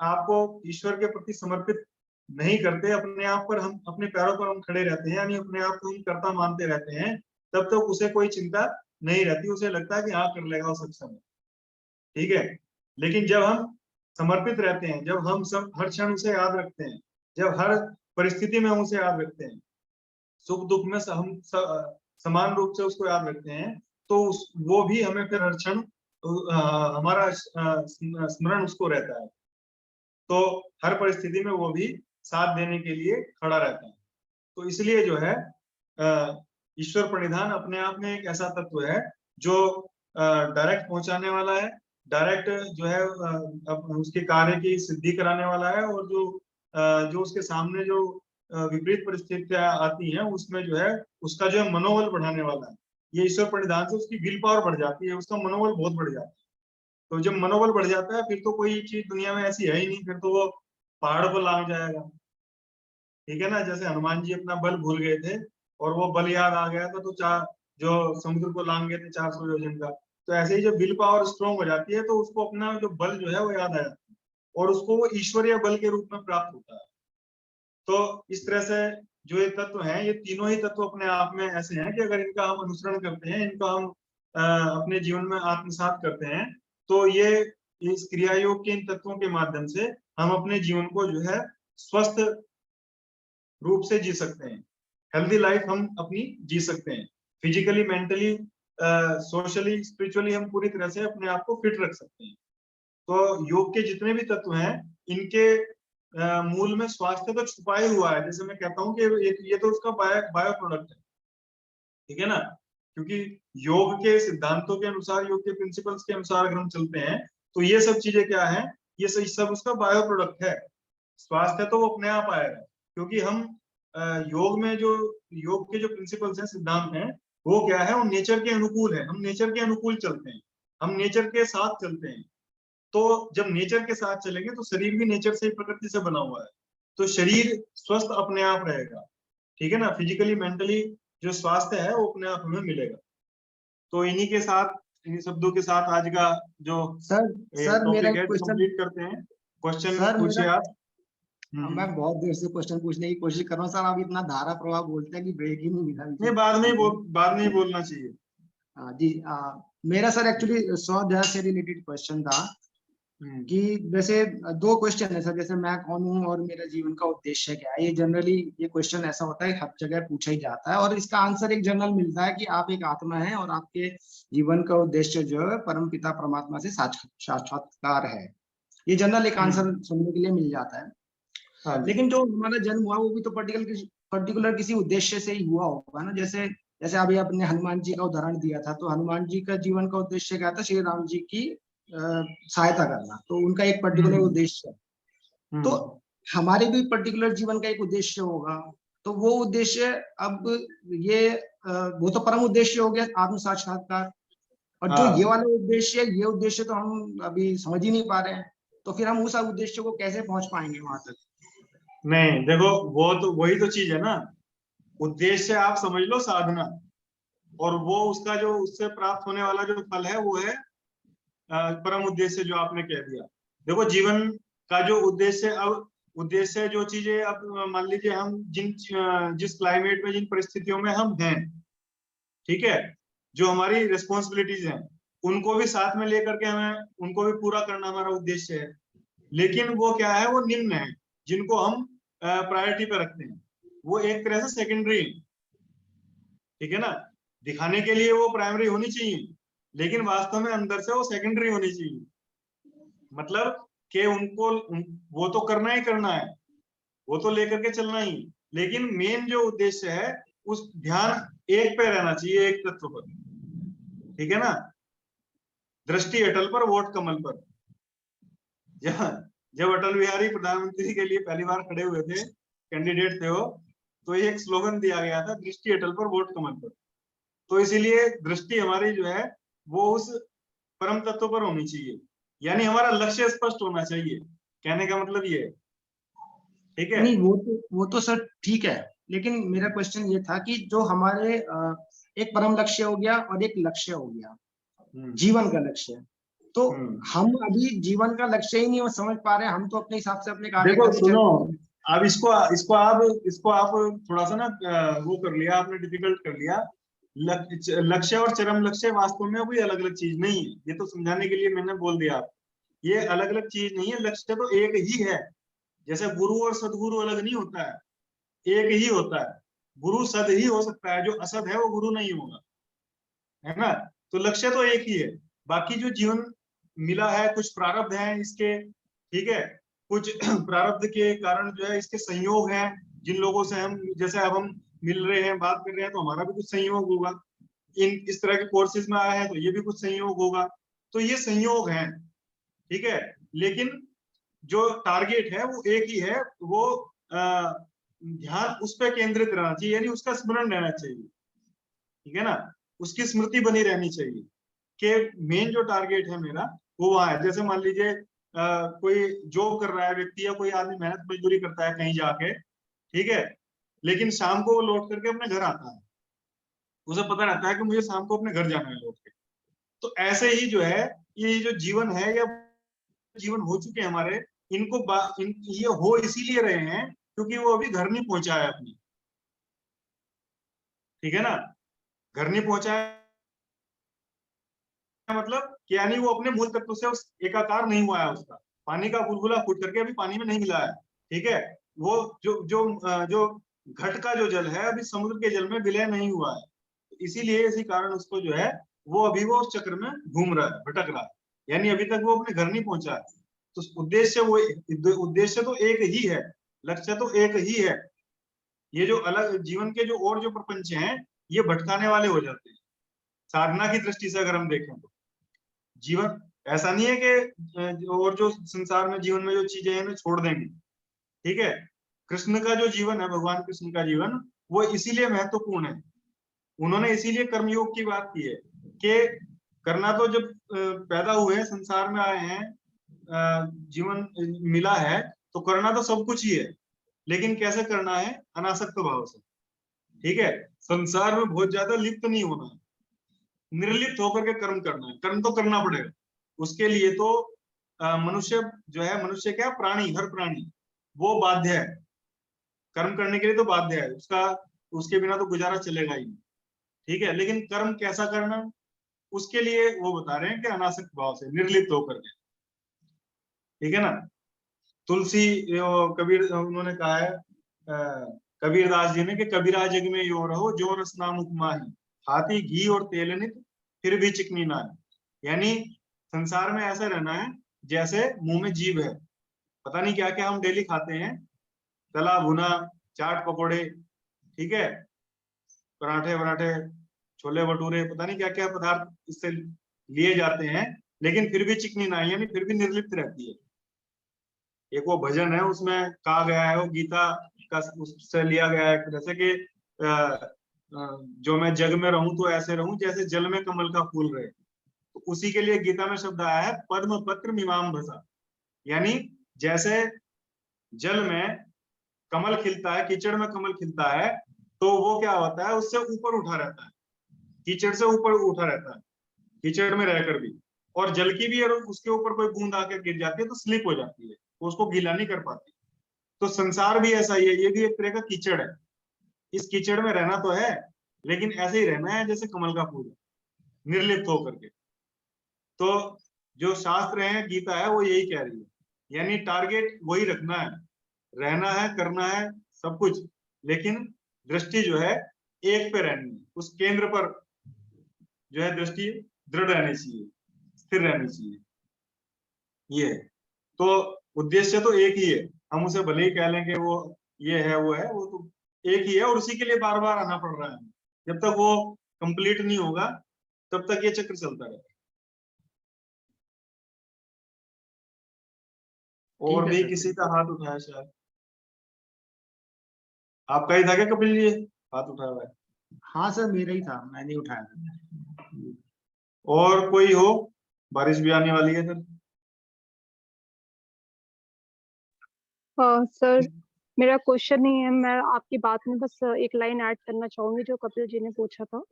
आप को ईश्वर के प्रति समर्पित नहीं करते, अपने आप पर हम अपने पैरों पर हम खड़े रहते हैं, यानी अपने आप को हम कर्ता मानते रहते हैं, तब तक उसे कोई चिंता नहीं रहती। उसे लगता है कि हाँ कर लेगा वो सक्षम है, ठीक है। लेकिन जब हम समर्पित रहते हैं, जब हम सब हर क्षण उसे याद रखते हैं, जब हर परिस्थिति में हम उसे याद रखते हैं, सुख दुख में समान रूप से उसको याद रखते हैं, तो वो भी हमें फिर हर क्षण हमारा स्मरण उसको रहता है। तो हर परिस्थिति में वो भी साथ देने के लिए खड़ा रहता है। तो इसलिए जो है ईश्वर प्रणिधान अपने आप में एक ऐसा तत्व है जो डायरेक्ट पहुंचाने वाला है, डायरेक्ट जो है उसके कार्य की सिद्धि कराने वाला है, और जो उसके सामने जो विपरीत परिस्थितियां आती हैं उसमें जो है उसका जो है मनोबल बढ़ाने वाला है। ये ईश्वर प्रणिधान से उसकी विल पावर बढ़ जाती है, उसका मनोबल बहुत बढ़ जाता है। तो जब मनोबल बढ़ जाता है फिर तो कोई चीज दुनिया में ऐसी है ही नहीं, फिर तो वो पहाड़ को लांग जाएगा, ठीक है ना। जैसे हनुमान जी अपना बल भूल गए थे और वो बल याद आ गया था, तो जो समुद्र को लांग गए थे 400 योजन का। तो ऐसे ही जब विल पावर स्ट्रॉन्ग हो जाती है तो उसको अपना जो बल जो है वो याद आ जाता है, और उसको वो ईश्वरीय बल के रूप में प्राप्त होता है। तो इस तरह से जो ये तत्व हैं, ये तीनों ही तत्व अपने आप में ऐसे हैं कि अगर इनका हम अनुसरण करते हैं, इनका हम अपने जीवन में आत्मसात करते हैं, तो ये इस क्रिया योग के इन तत्वों के माध्यम से हम अपने जीवन को जो है स्वस्थ रूप से जी सकते हैं। हेल्दी लाइफ हम अपनी जी सकते हैं, फिजिकली, मेंटली, सोशली, स्पिरिचुअली हम पूरी तरह से अपने आप को फिट रख सकते हैं। तो योग के जितने भी तत्व हैं, इनके मूल में स्वास्थ्य तो छुपा ही हुआ है। जैसे मैं कहता हूँ कि ये तो उसका बायो प्रोडक्ट है, ठीक है ना। क्योंकि योग के सिद्धांतों के अनुसार, योग के प्रिंसिपल्स के अनुसार अगर हम चलते हैं, तो ये सब चीजें क्या है, ये सब उसका बायो प्रोडक्ट है। स्वास्थ्य तो वो अपने आप आएगा, क्योंकि हम योग में जो योग के जो प्रिंसिपल्स हैं, सिद्धांत हैं, वो क्या है, वो नेचर के अनुकूल है। हम नेचर के अनुकूल चलते हैं, हम नेचर के साथ चलते हैं। तो जब नेचर के साथ चलेंगे तो शरीर भी नेचर से, प्रकृति से बना हुआ है, तो शरीर स्वस्थ अपने आप रहेगा, ठीक है ना। फिजिकली, मेंटली जो स्वास्थ्य है वो अपने आप हमें मिलेगा। तो इन्हीं के साथ, इन्हीं शब्दों के साथ आज का जो सर सर मेरा टॉपिक एक है क्वेश्चन। कंप्लीट करते हैं। क्वेश्चन सर पूछिए मेरा आप। मैं बहुत देर से क्वेश्चन पूछने की कोशिश कर रहा हूँ सर, आप इतना धारा प्रवाह बोलते हैं कि ब्रेक ही नहीं मिला नहीं, बाद में ही बोलना चाहिए। हाँ जी। मेरा सर एक्चुअली स्वाध्याय से रिलेटेड क्वेश्चन था कि जैसे दो क्वेश्चन है सर, जैसे मैं कौन हूँ और मेरा जीवन का उद्देश्य क्या है। ये जनरली ये क्वेश्चन ऐसा होता है, हर जगह पूछा ही जाता है, और इसका आंसर एक जनरल मिलता है कि आप एक आत्मा है और आपके जीवन का उद्देश्य जो है परम पिता परमात्मा से साक्षात्कार है। ये जनरल एक आंसर सुनने के लिए मिल जाता है। हाँ जी। लेकिन जो हमारा जन्म हुआ वो भी तो पर्टिकुलर किसी उद्देश्य से ही हुआ होगा ना। जैसे जैसे अभी आपने हनुमान जी का उदाहरण दिया था, तो हनुमान जी का जीवन का उद्देश्य क्या था, श्री राम जी की सहायता करना, तो उनका एक पर्टिकुलर उद्देश्य है। तो हमारे भी पर्टिकुलर जीवन का एक उद्देश्य होगा, तो वो उद्देश्य अब ये वो तो परम उद्देश्य हो गया आत्म साक्षात्कार, और जो ये वाला उद्देश्य है, ये उद्देश्य तो हम अभी समझ ही नहीं पा रहे हैं। तो फिर हम उस उद्देश्य को कैसे पहुंच पाएंगे वहां तक? नहीं, देखो, वो तो वही तो चीज है ना। उद्देश्य आप समझ लो साधना, और वो उसका जो उससे प्राप्त होने वाला जो फल है वो है परम उद्देश्य, जो आपने कह दिया। देखो, जीवन का जो उद्देश्य, अब उद्देश्य जो चीजें, अब मान लीजिए हम जिस क्लाइमेट में, जिन परिस्थितियों में हम हैं, ठीक है, जो हमारी रिस्पॉन्सिबिलिटीज हैं, उनको भी साथ में लेकर के हमें उनको भी पूरा करना हमारा उद्देश्य है। लेकिन वो क्या है, वो निम्न है, जिनको हम प्रायोरिटी पे रखते हैं, वो एक तरह से सेकेंडरी, ठीक है ना। दिखाने के लिए वो प्राइमरी होनी चाहिए, लेकिन वास्तव में अंदर से वो सेकेंडरी होनी चाहिए। मतलब कि वो तो करना ही करना है, वो तो लेकर के चलना ही, लेकिन मेन जो उद्देश्य है उस ध्यान एक पे रहना चाहिए, एक तत्व पर, ठीक है ना। दृष्टि अटल पर, वोट कमल पर। जब अटल बिहारी प्रधानमंत्री के लिए पहली बार खड़े हुए थे, कैंडिडेट थे वो, तो ये एक स्लोगन दिया गया था, दृष्टि अटल पर, वोट कमल पर। तो इसीलिए दृष्टि हमारी जो है वो उस परम तत्व पर होनी चाहिए। यानी हमारा लक्ष्य स्पष्ट होना चाहिए, कहने का मतलब ये है। ठीक है। नहीं, वो तो सर ठीक है, लेकिन मेरा क्वेश्चन ये था कि जो हमारे एक परम लक्ष्य हो गया और एक लक्ष्य हो गया, जीवन का लक्ष्य, तो हम अभी जीवन का लक्ष्य ही नहीं समझ पा रहे, हम तो अपने हिसाब से अपने कार्य देखो करते सुनो, चल। अब इसको आप थोड़ा सा ना वो कर लिया आपने, डिफिकल्ट कर लिया। लक्ष्य और चरम लक्ष्य वास्तव में कोई अलग अलग चीज नहीं है, ये तो समझाने के लिए मैंने बोल दिया आप, ये अलग अलग चीज नहीं है। लक्ष्य तो एक ही है, जैसे गुरु और सदगुरु अलग नहीं होता है, एक ही होता है। गुरु सद ही हो सकता है, जो असद है वो गुरु नहीं होगा, है ना। तो लक्ष्य तो एक ही है। बाकी जो जीवन मिला है, कुछ प्रारब्ध है इसके, ठीक है, कुछ प्रारब्ध के कारण जो है इसके संयोग हैं, जिन लोगों से हम, जैसे अब हम मिल रहे हैं, बात कर रहे हैं, तो हमारा भी कुछ संयोग होगा। इस तरह के कोर्सेज में आया है तो ये भी कुछ संयोग होगा। तो ये संयोग है, ठीक है। लेकिन जो टारगेट है वो एक ही है, वो ध्यान उस पर केंद्रित रहना चाहिए, यानी उसका स्मरण रहना चाहिए, ठीक है ना। उसकी स्मृति बनी रहनी चाहिए कि मेन जो टारगेट है मेरा वो वहां है। जैसे मान लीजिए कोई जॉब कर रहा है व्यक्ति, या कोई आदमी मेहनत मजदूरी करता है कहीं जाके, ठीक है, लेकिन शाम को वो लौट करके अपने घर आता है, उसे पता रहता है कि मुझे शाम को अपने घर जाना है लौट के। तो ऐसे ही जो है, ये जो जीवन है या जीवन हो चुके हैं हमारे, ये हो इसीलिए रहे हैं क्योंकि वो अभी घर नहीं पहुंचा है अपनी, ठीक है ना। घर नहीं पहुंचा है मतलब कि यानी वो अपने मूल तत्व से उस एकाकार नहीं हुआ है, उसका पानी का बुलबुला फूट करके अभी पानी में नहीं मिला है, ठीक है। वो जो घट का जो जल है अभी समुद्र के जल में विलय नहीं हुआ है, इसीलिए इसी कारण उसको जो है वो उस चक्र में घूम रहा है, भटक रहा है, यानी अभी तक वो अपने घर नहीं पहुंचा है। तो उद्देश्य तो एक ही है, लक्ष्य तो एक ही है। ये जो अलग जीवन के जो और जो प्रपंच हैं, ये भटकाने वाले हो जाते हैं साधना की दृष्टि से अगर हम देखें तो। जीवन ऐसा नहीं है कि और जो संसार में जीवन में जो चीजें हैं छोड़ देंगे, ठीक है। कृष्ण का जो जीवन है, भगवान कृष्ण का जीवन, वो इसीलिए महत्वपूर्ण है। उन्होंने इसीलिए कर्मयोग की बात की है कि करना तो जब पैदा हुए संसार में आए हैं, जीवन मिला है, तो करना तो सब कुछ ही है, लेकिन कैसे करना है, अनासक्त भाव से, ठीक है। संसार में बहुत ज्यादा लिप्त नहीं होना है, निर्लिप्त होकर के कर्म करना है। कर्म तो करना पड़ेगा, उसके लिए तो मनुष्य जो है, मनुष्य क्या, प्राणी, हर प्राणी वो बाध्य है कर्म करने के लिए, तो बाध्य है, उसके बिना तो गुजारा चलेगा ही नहीं, ठीक है। लेकिन कर्म कैसा करना, उसके लिए वो बता रहे हैं कि अनासक्त भाव से, निर्लिप्त होकर के, ठीक है ना। तुलसी कबीर उन्होंने कहा है, कबीरदास जी ने, कि कबीरा जग में यो रहो जो रस नाम उपमा ही, हाथी घी और तेल नित फिर भी चिकनी ना है। यानी संसार में ऐसा रहना है जैसे मुंह में जीभ है, पता नहीं क्या क्या हम डेली खाते हैं, तला भुना, चाट पकौड़े, ठीक है, पराठे वराठे, छोले भटूरे, पता नहीं क्या क्या पदार्थ इससे लिए जाते हैं, लेकिन फिर भी चिकनी ना, यानी फिर भी निर्लिप्त रहती है। एक वो भजन है, उसमें कहा गया है, वो गीता का उससे लिया गया है, जैसे कि जो मैं जग में रहूं तो ऐसे रहूं जैसे जल में कमल का फूल रहे। तो उसी के लिए गीता में शब्द आया है पद्म पत्र मीमांस भसा, यानी जैसे जल में कमल खिलता है, कीचड़ में कमल खिलता है, तो वो क्या होता है, उससे ऊपर उठा रहता है, कीचड़ से ऊपर उठा रहता है, कीचड़ में रहकर भी। और जल की भी अगर उसके ऊपर कोई बूंद आकर गिर जाती है तो स्लिप हो जाती है, तो उसको गीला नहीं कर पाती। तो संसार भी ऐसा ही है, ये भी एक तरह का कीचड़ है। इस कीचड़ में रहना तो है, लेकिन ऐसे ही रहना है जैसे कमल का फूल, निर्लिप्त होकर के। तो जो शास्त्र है, गीता है, वो यही कह रही है, यानी टारगेट वही रखना है, रहना है, करना है सब कुछ, लेकिन दृष्टि जो है एक पे रहनी है, उस केंद्र पर जो है दृष्टि दृढ़ रहनी चाहिए, स्थिर रहनी चाहिए। ये है। तो उद्देश्य तो एक ही है, हम उसे भले ही कह लें कि वो ये है वो है, वो तो एक ही है, और उसी के लिए बार बार आना पड़ रहा है। जब तक वो कंप्लीट नहीं होगा तब तक ये चक्र चलता रहेगा। ठीक और है भी सर। किसी का हाथ उठाया शायद, आपका ही था क्या कपिल जी हाथ उठाया हुआ है? हाँ सर, मेरा ही था, मैंने उठाया था। और कोई हो? बारिश भी आने वाली है सर। सर मेरा क्वेश्चन नहीं है, मैं आपकी बात में बस एक लाइन ऐड करना चाहूंगी जो कपिल जी ने पूछा था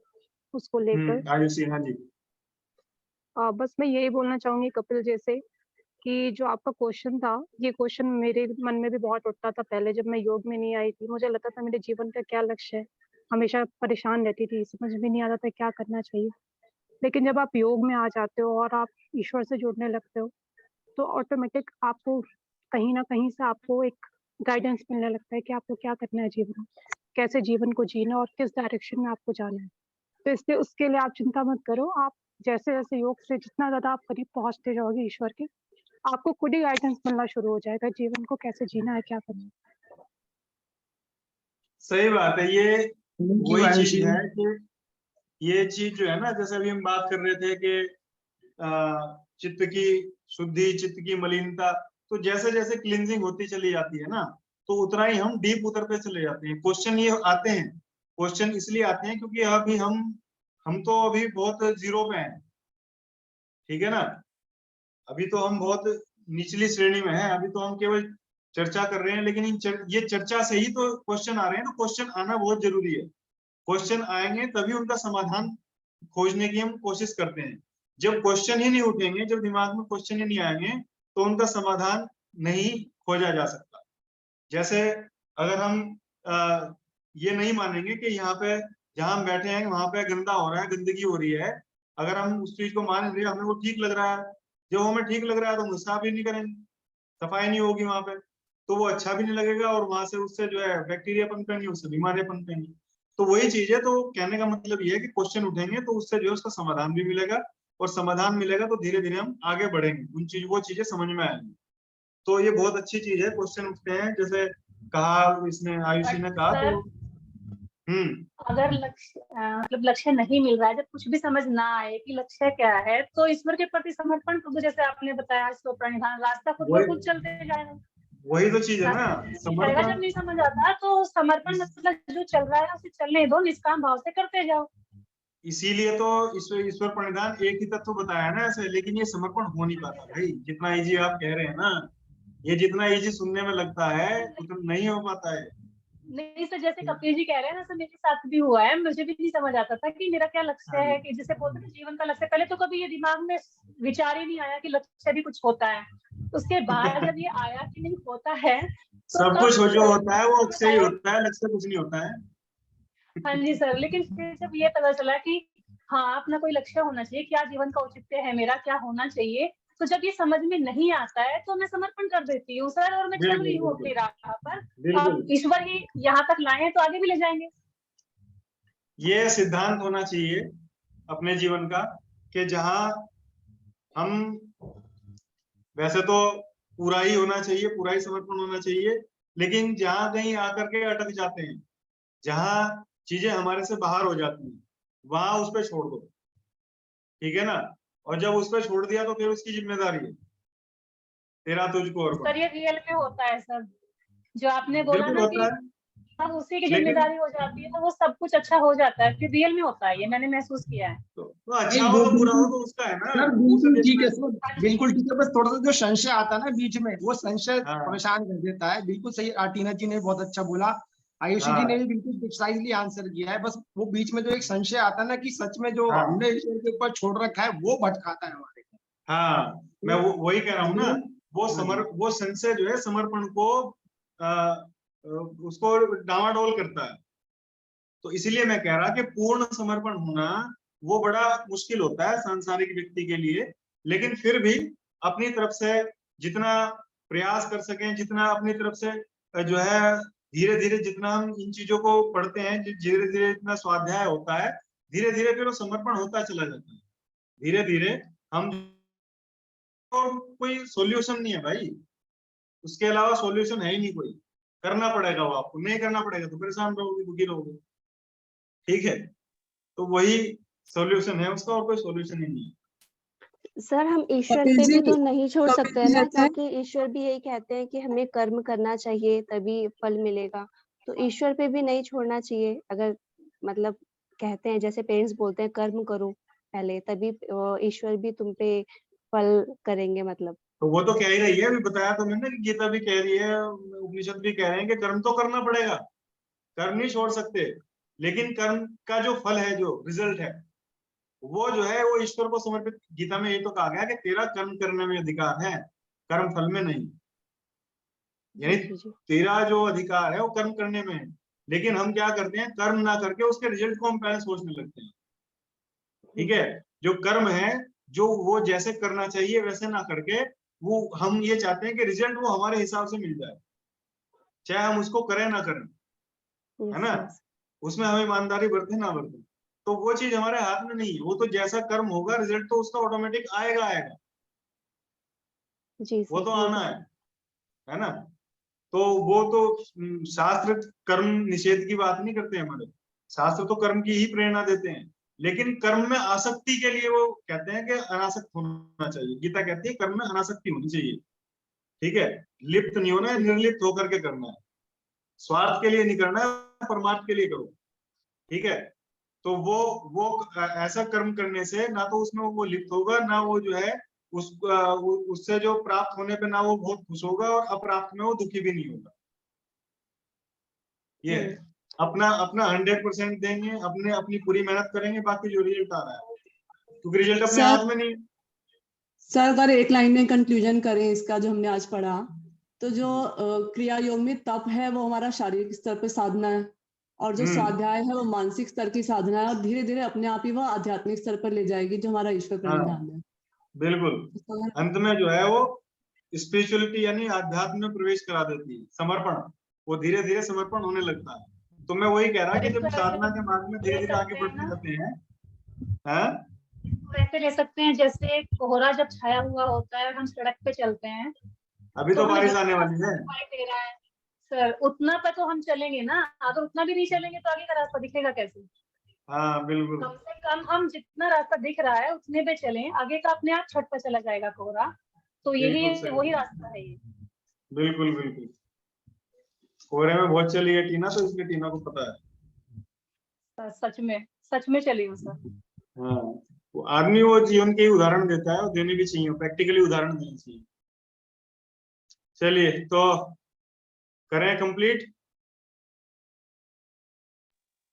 उसको लेकर। आयुषी, हाँ जी। बस मैं यही बोलना चाहूंगी कपिल जी से कि जो आपका क्वेश्चन था, ये क्वेश्चन मेरे मन में भी बहुत उठता था पहले जब मैं योग में नहीं आई थी। मुझे लगता था मेरे जीवन का क्या लक्ष्य है, हमेशा परेशान रहती थी, समझ में नहीं आता था क्या करना चाहिए। लेकिन जब आप योग में आ जाते हो और आप ईश्वर से जुड़ने लगते हो तो ऑटोमेटिक आपको कहीं ना कहीं से आपको एक गाइडेंस मिलने लगता है कि आपको क्या करना है जीवन में, कैसे जीवन को जीना और किस डायरेक्शन में आपको जाना है। तो इसलिए उसके लिए आप चिंता मत करो। आप जैसे जैसे योग से जितना ज्यादा आप करीब पहुंचते जाओगे ईश्वर के, आपको खुद ही गाइडेंस मिलना शुरू हो जाएगा जीवन को कैसे जीना है, क्या करना है। सही बात है। ये Thank you, वही चीज आयुषी। है कि ये चीज जो है ना, जैसे अभी हम बात कर रहे थे कि चित्त की शुद्धि, चित्त की मलिनता, तो जैसे जैसे क्लींजिंग होती चली जाती है ना, तो उतना ही हम डीप उतरते चले जाते हैं। क्वेश्चन ये आते हैं, क्वेश्चन इसलिए आते हैं क्योंकि अभी हम तो अभी बहुत जीरो पे हैं, ठीक है ना। अभी तो हम बहुत निचली श्रेणी में हैं, अभी तो हम केवल चर्चा कर रहे हैं, लेकिन ये चर्चा से ही तो क्वेश्चन आ रहे हैं। तो क्वेश्चन आना बहुत जरूरी है। क्वेश्चन आएंगे तभी उनका समाधान खोजने की हम कोशिश करते हैं। जब क्वेश्चन ही नहीं उठेंगे, जब दिमाग में क्वेश्चन ही नहीं आएंगे, तो उनका समाधान नहीं खोजा जा सकता। जैसे अगर हम ये नहीं मानेंगे कि यहाँ पे जहाँ हम बैठे हैं वहां पे गंदा हो रहा है, गंदगी हो रही है, अगर हम उस चीज को मान रहे, हमें वो ठीक लग रहा है, जो हमें ठीक लग रहा है तो हम साफ ही नहीं करेंगे, सफाई नहीं होगी वहां पे, तो वो अच्छा भी नहीं लगेगा और वहां से उससे जो है बैक्टीरिया पनपेंगे, उससे बीमारियां पनपेंगी। तो वही चीज है। तो कहने का मतलब ये है कि क्वेश्चन उठेंगे तो उससे जो है उसका समाधान भी मिलेगा, और समाधान मिलेगा तो धीरे धीरे हम आगे बढ़ेंगे, वो चीजें समझ में आएंगी। तो ये बहुत अच्छी चीज है, क्वेश्चन उठते हैं, जैसे कहा इसने, आयुषी ने कहा। तो अगर लक्ष्य मतलब लक्ष्य नहीं मिल रहा है, जब कुछ भी समझ ना आए कि लक्ष्य क्या है, तो ईश्वर के प्रति समर्पण तो जैसे आपने बताया, इसको प्रणिधान, रास्ता खुद ब खुद चलते जाएगा। वही तो चीज है ना, समर्पण। जब नहीं समझ आता तो समर्पण मतलब जो चल रहा है उसे चलने दो, निष्काम भाव से करते जाओ। इसीलिए तो ईश्वर प्रणिधान एक ही तत्व बताया ना ऐसे, लेकिन ये समर्पण हो नहीं पाता भाई। जितना इजी आप कह रहे हैं ना, ये जितना इजी सुनने में लगता है उतना नहीं हो पाता है। नहीं सर, जैसे कपिल जी कह रहे हैं ना सर, मेरे साथ भी हुआ है। मुझे भी नहीं समझ आता था कि मेरा क्या लक्ष्य है, कि जिसे बोलते हैं जीवन का लक्ष्य। पहले तो कभी ये दिमाग में विचार ही नहीं आया कि लक्ष्य भी कुछ होता है। उसके बाद जब ये आया कि नहीं होता है, तो सब कुछ जो होता है वो अक्षय ही होता है, लक्ष्य कुछ नहीं होता है। हाँ जी सर, लेकिन फिर जब ये पता चला कि हाँ, अपना कोई लक्ष्य होना चाहिए, क्या जीवन का औचित्य है मेरा, क्या होना चाहिए, तो जब ये समझ में नहीं आता है तो मैं समर्पण कर देती हूँ सर, और मैं चल रही हूँ अपनी राह पर। अब ईश्वर ही यहाँ तक लाए हैं तो आगे भी ले जाएंगे। ये सिद्धांत होना चाहिए अपने जीवन का कि जहां हम, वैसे तो पूरा ही होना चाहिए, पूरा ही समर्पण होना चाहिए, लेकिन जहां कहीं आकर के अटक जाते हैं, जहां चीजें हमारे से बाहर हो जाती हैं, वहां उस पर छोड़ दो, ठीक है ना। और जब उस पर छोड़ दिया तो फिर उसकी जिम्मेदारी है तेरा तुझको और सर ये रियल में होता है सर, जो आपने बोला ना कि अब उसी की जिम्मेदारी हो जाती है तो वो सब कुछ अच्छा हो जाता है। फिर रियल में होता है, ये मैंने महसूस किया है। तो अच्छा हो तो बुरा हो तो उसका है ना। सर बिल्कुल ठीक है सर, बिल्कुल ठीक है। बस थोड़ा सा जो संशय आता है ना बीच में, वो संशय परेशान कर देता है। बिल्कुल सही, टीना जी ने बहुत अच्छा बोला, आयुषी जी ने भी बिल्कुल प्रिसाइजली आंसर किया है। बस वो बीच में जो एक संशय आता है ना कि सच में जो हमने ईश्वर के ऊपर छोड़ रखा है वो भटकाता है हमारे को। हाँ, मैं वही कह रहा हूँ ना, वो संशय जो है समर्पण को उसको डामाडोल करता है। तो इसीलिए मैं कह रहा कि पूर्ण समर्पण होना वो बड़ा मुश्किल होता है सांसारिक व्यक्ति के लिए, लेकिन फिर भी अपनी तरफ से जितना प्रयास कर सकें, जितना अपनी तरफ से जो है धीरे धीरे जितना हम इन चीजों को पढ़ते हैं, धीरे धीरे इतना स्वाध्याय होता है, धीरे धीरे फिर वो समर्पण होता चला जाता है। धीरे धीरे हम, कोई सॉल्यूशन नहीं है भाई, उसके अलावा सॉल्यूशन है ही नहीं कोई। करना पड़ेगा वो, आपको नहीं करना पड़ेगा तो परेशान रहोगे, दुखी रहोगे, ठीक है। तो वही सॉल्यूशन है उसका, और कोई सॉल्यूशन ही नहीं है। सर हम ईश्वर पे भी तो नहीं छोड़ सकते हैं ना, क्योंकि ईश्वर भी यही कहते हैं कि हमें कर्म करना चाहिए तभी फल मिलेगा। तो ईश्वर पे भी नहीं छोड़ना चाहिए। अगर मतलब कहते हैं, जैसे पेरेंट्स बोलते हैं कर्म करो, पहले, तभी ईश्वर भी तुम पे फल करेंगे मतलब। तो वो तो कह ही रही है, अभी बताया तो मैंने कि गीता भी कह रही है, उपनिषद भी कह रहे हैं कि कर्म तो करना पड़ेगा, कर्म नहीं छोड़ सकते, लेकिन कर्म का जो फल है, जो रिजल्ट है, वो जो है वो ईश्वर को समर्पित। गीता में ये तो कहा गया कि तेरा कर्म करने में अधिकार है, कर्म फल में नहीं। यानी जी जी तेरा जो अधिकार है वो कर्म करने में है, लेकिन हम क्या करते हैं, कर्म ना करके उसके रिजल्ट को हम पहले सोचने लगते हैं। ठीक है, जो कर्म है, जो वो जैसे करना चाहिए वैसे ना करके, वो हम ये चाहते हैं कि रिजल्ट वो हमारे हिसाब से मिल जाए, चाहे हम उसको करें ना करें, है ना, यस उसमें हमें ईमानदारी बरते ना बरते, तो वो चीज हमारे हाथ में नहीं है। वो तो जैसा कर्म होगा रिजल्ट तो उसका ऑटोमेटिक आएगा आएगा, जी वो सर, तो ये आना तो है ना। तो वो तो शास्त्र कर्म निषेध की बात नहीं करते हमारे, शास्त्र तो कर्म की ही प्रेरणा देते हैं, लेकिन कर्म में आसक्ति के लिए वो कहते हैं कि अनासक्त होना चाहिए। गीता कहती है कर्म में अनासक्ति होनी चाहिए, ठीक है, लिप्त नहीं होना है, निर्लिप्त होकर के करना है, स्वार्थ के लिए नहीं करना है, परमार्थ के लिए करो, ठीक है। तो वो ऐसा कर्म करने से ना तो उसमें वो लिप्त होगा, ना वो जो है उससे जो प्राप्त होने पे ना वो बहुत खुश होगा, और अप्राप्त में वो दुखी भी नहीं होगा। ये है। अपना अपना 100% देंगे, अपने अपनी पूरी मेहनत करेंगे, बाकी जो रिजल्ट आ रहा है, क्योंकि रिजल्ट अपने सर हाथ में नहीं है। सर अगर एक लाइन में कंक्लूजन करें इसका जो हमने आज पढ़ा, तो जो क्रिया योग में तप है वो हमारा शारीरिक स्तर पे साधना है, और जो स्वाध्याय है वो मानसिक स्तर की साधना है, और धीरे धीरे अपने आप ही वो आध्यात्मिक स्तर पर ले जाएगी, जो हमारा ईश्वर प्रणिधान है। बिल्कुल, तो अंत में जो है वो स्पिरिचुअलिटी यानी अध्यात्म में प्रवेश करा देती है, समर्पण, वो धीरे धीरे समर्पण होने लगता है। तो मैं वही कह रहा कि जब साधना के मार्ग में धीरे ले धीरे आगे सकते हैं बढ़ते ना, जाते हैं, हाँ तो ऐसे ले सकते हैं जैसे कोहरा जब छाया हुआ होता है और हम सड़क पे चलते हैं, अभी तो तो हमें बारिश जितना आने वाली रास्ता है। दिखाई दे रहा है सर, उतना पे तो हम चलेंगे ना। अगर उतना भी नहीं चलेंगे तो आगे का रास्ता दिखेगा कैसे? हाँ बिल्कुल कम से कम हम जितना रास्ता दिख रहा है उतने पे चलें, आगे का अपने आप छत पे चला जाएगा कोहरा। तो बिल्कुल यही सही, वही रास्ता है ये। बिल्कुल बिल्कुल। कोहरे में बहुत चली है टीना, तो इसलिए टीना को पता है। सच में चली हूँ सर। हाँ, वो आदमी वो जीवन के ही उदाहरण देता है, वो देने भी चाहिए, प्रैक्टिकली उदाहरण देने चाहिए। चलिए तो करें कंप्लीट।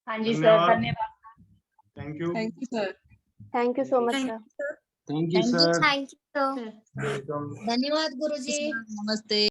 हाँ जी सर, धन्यवाद, धन्यवाद। Thank you, thank you sir. Thank you so much sir. Thank you sir, thank you sir, welcome. धन्यवाद गुरुजी। नमस्ते।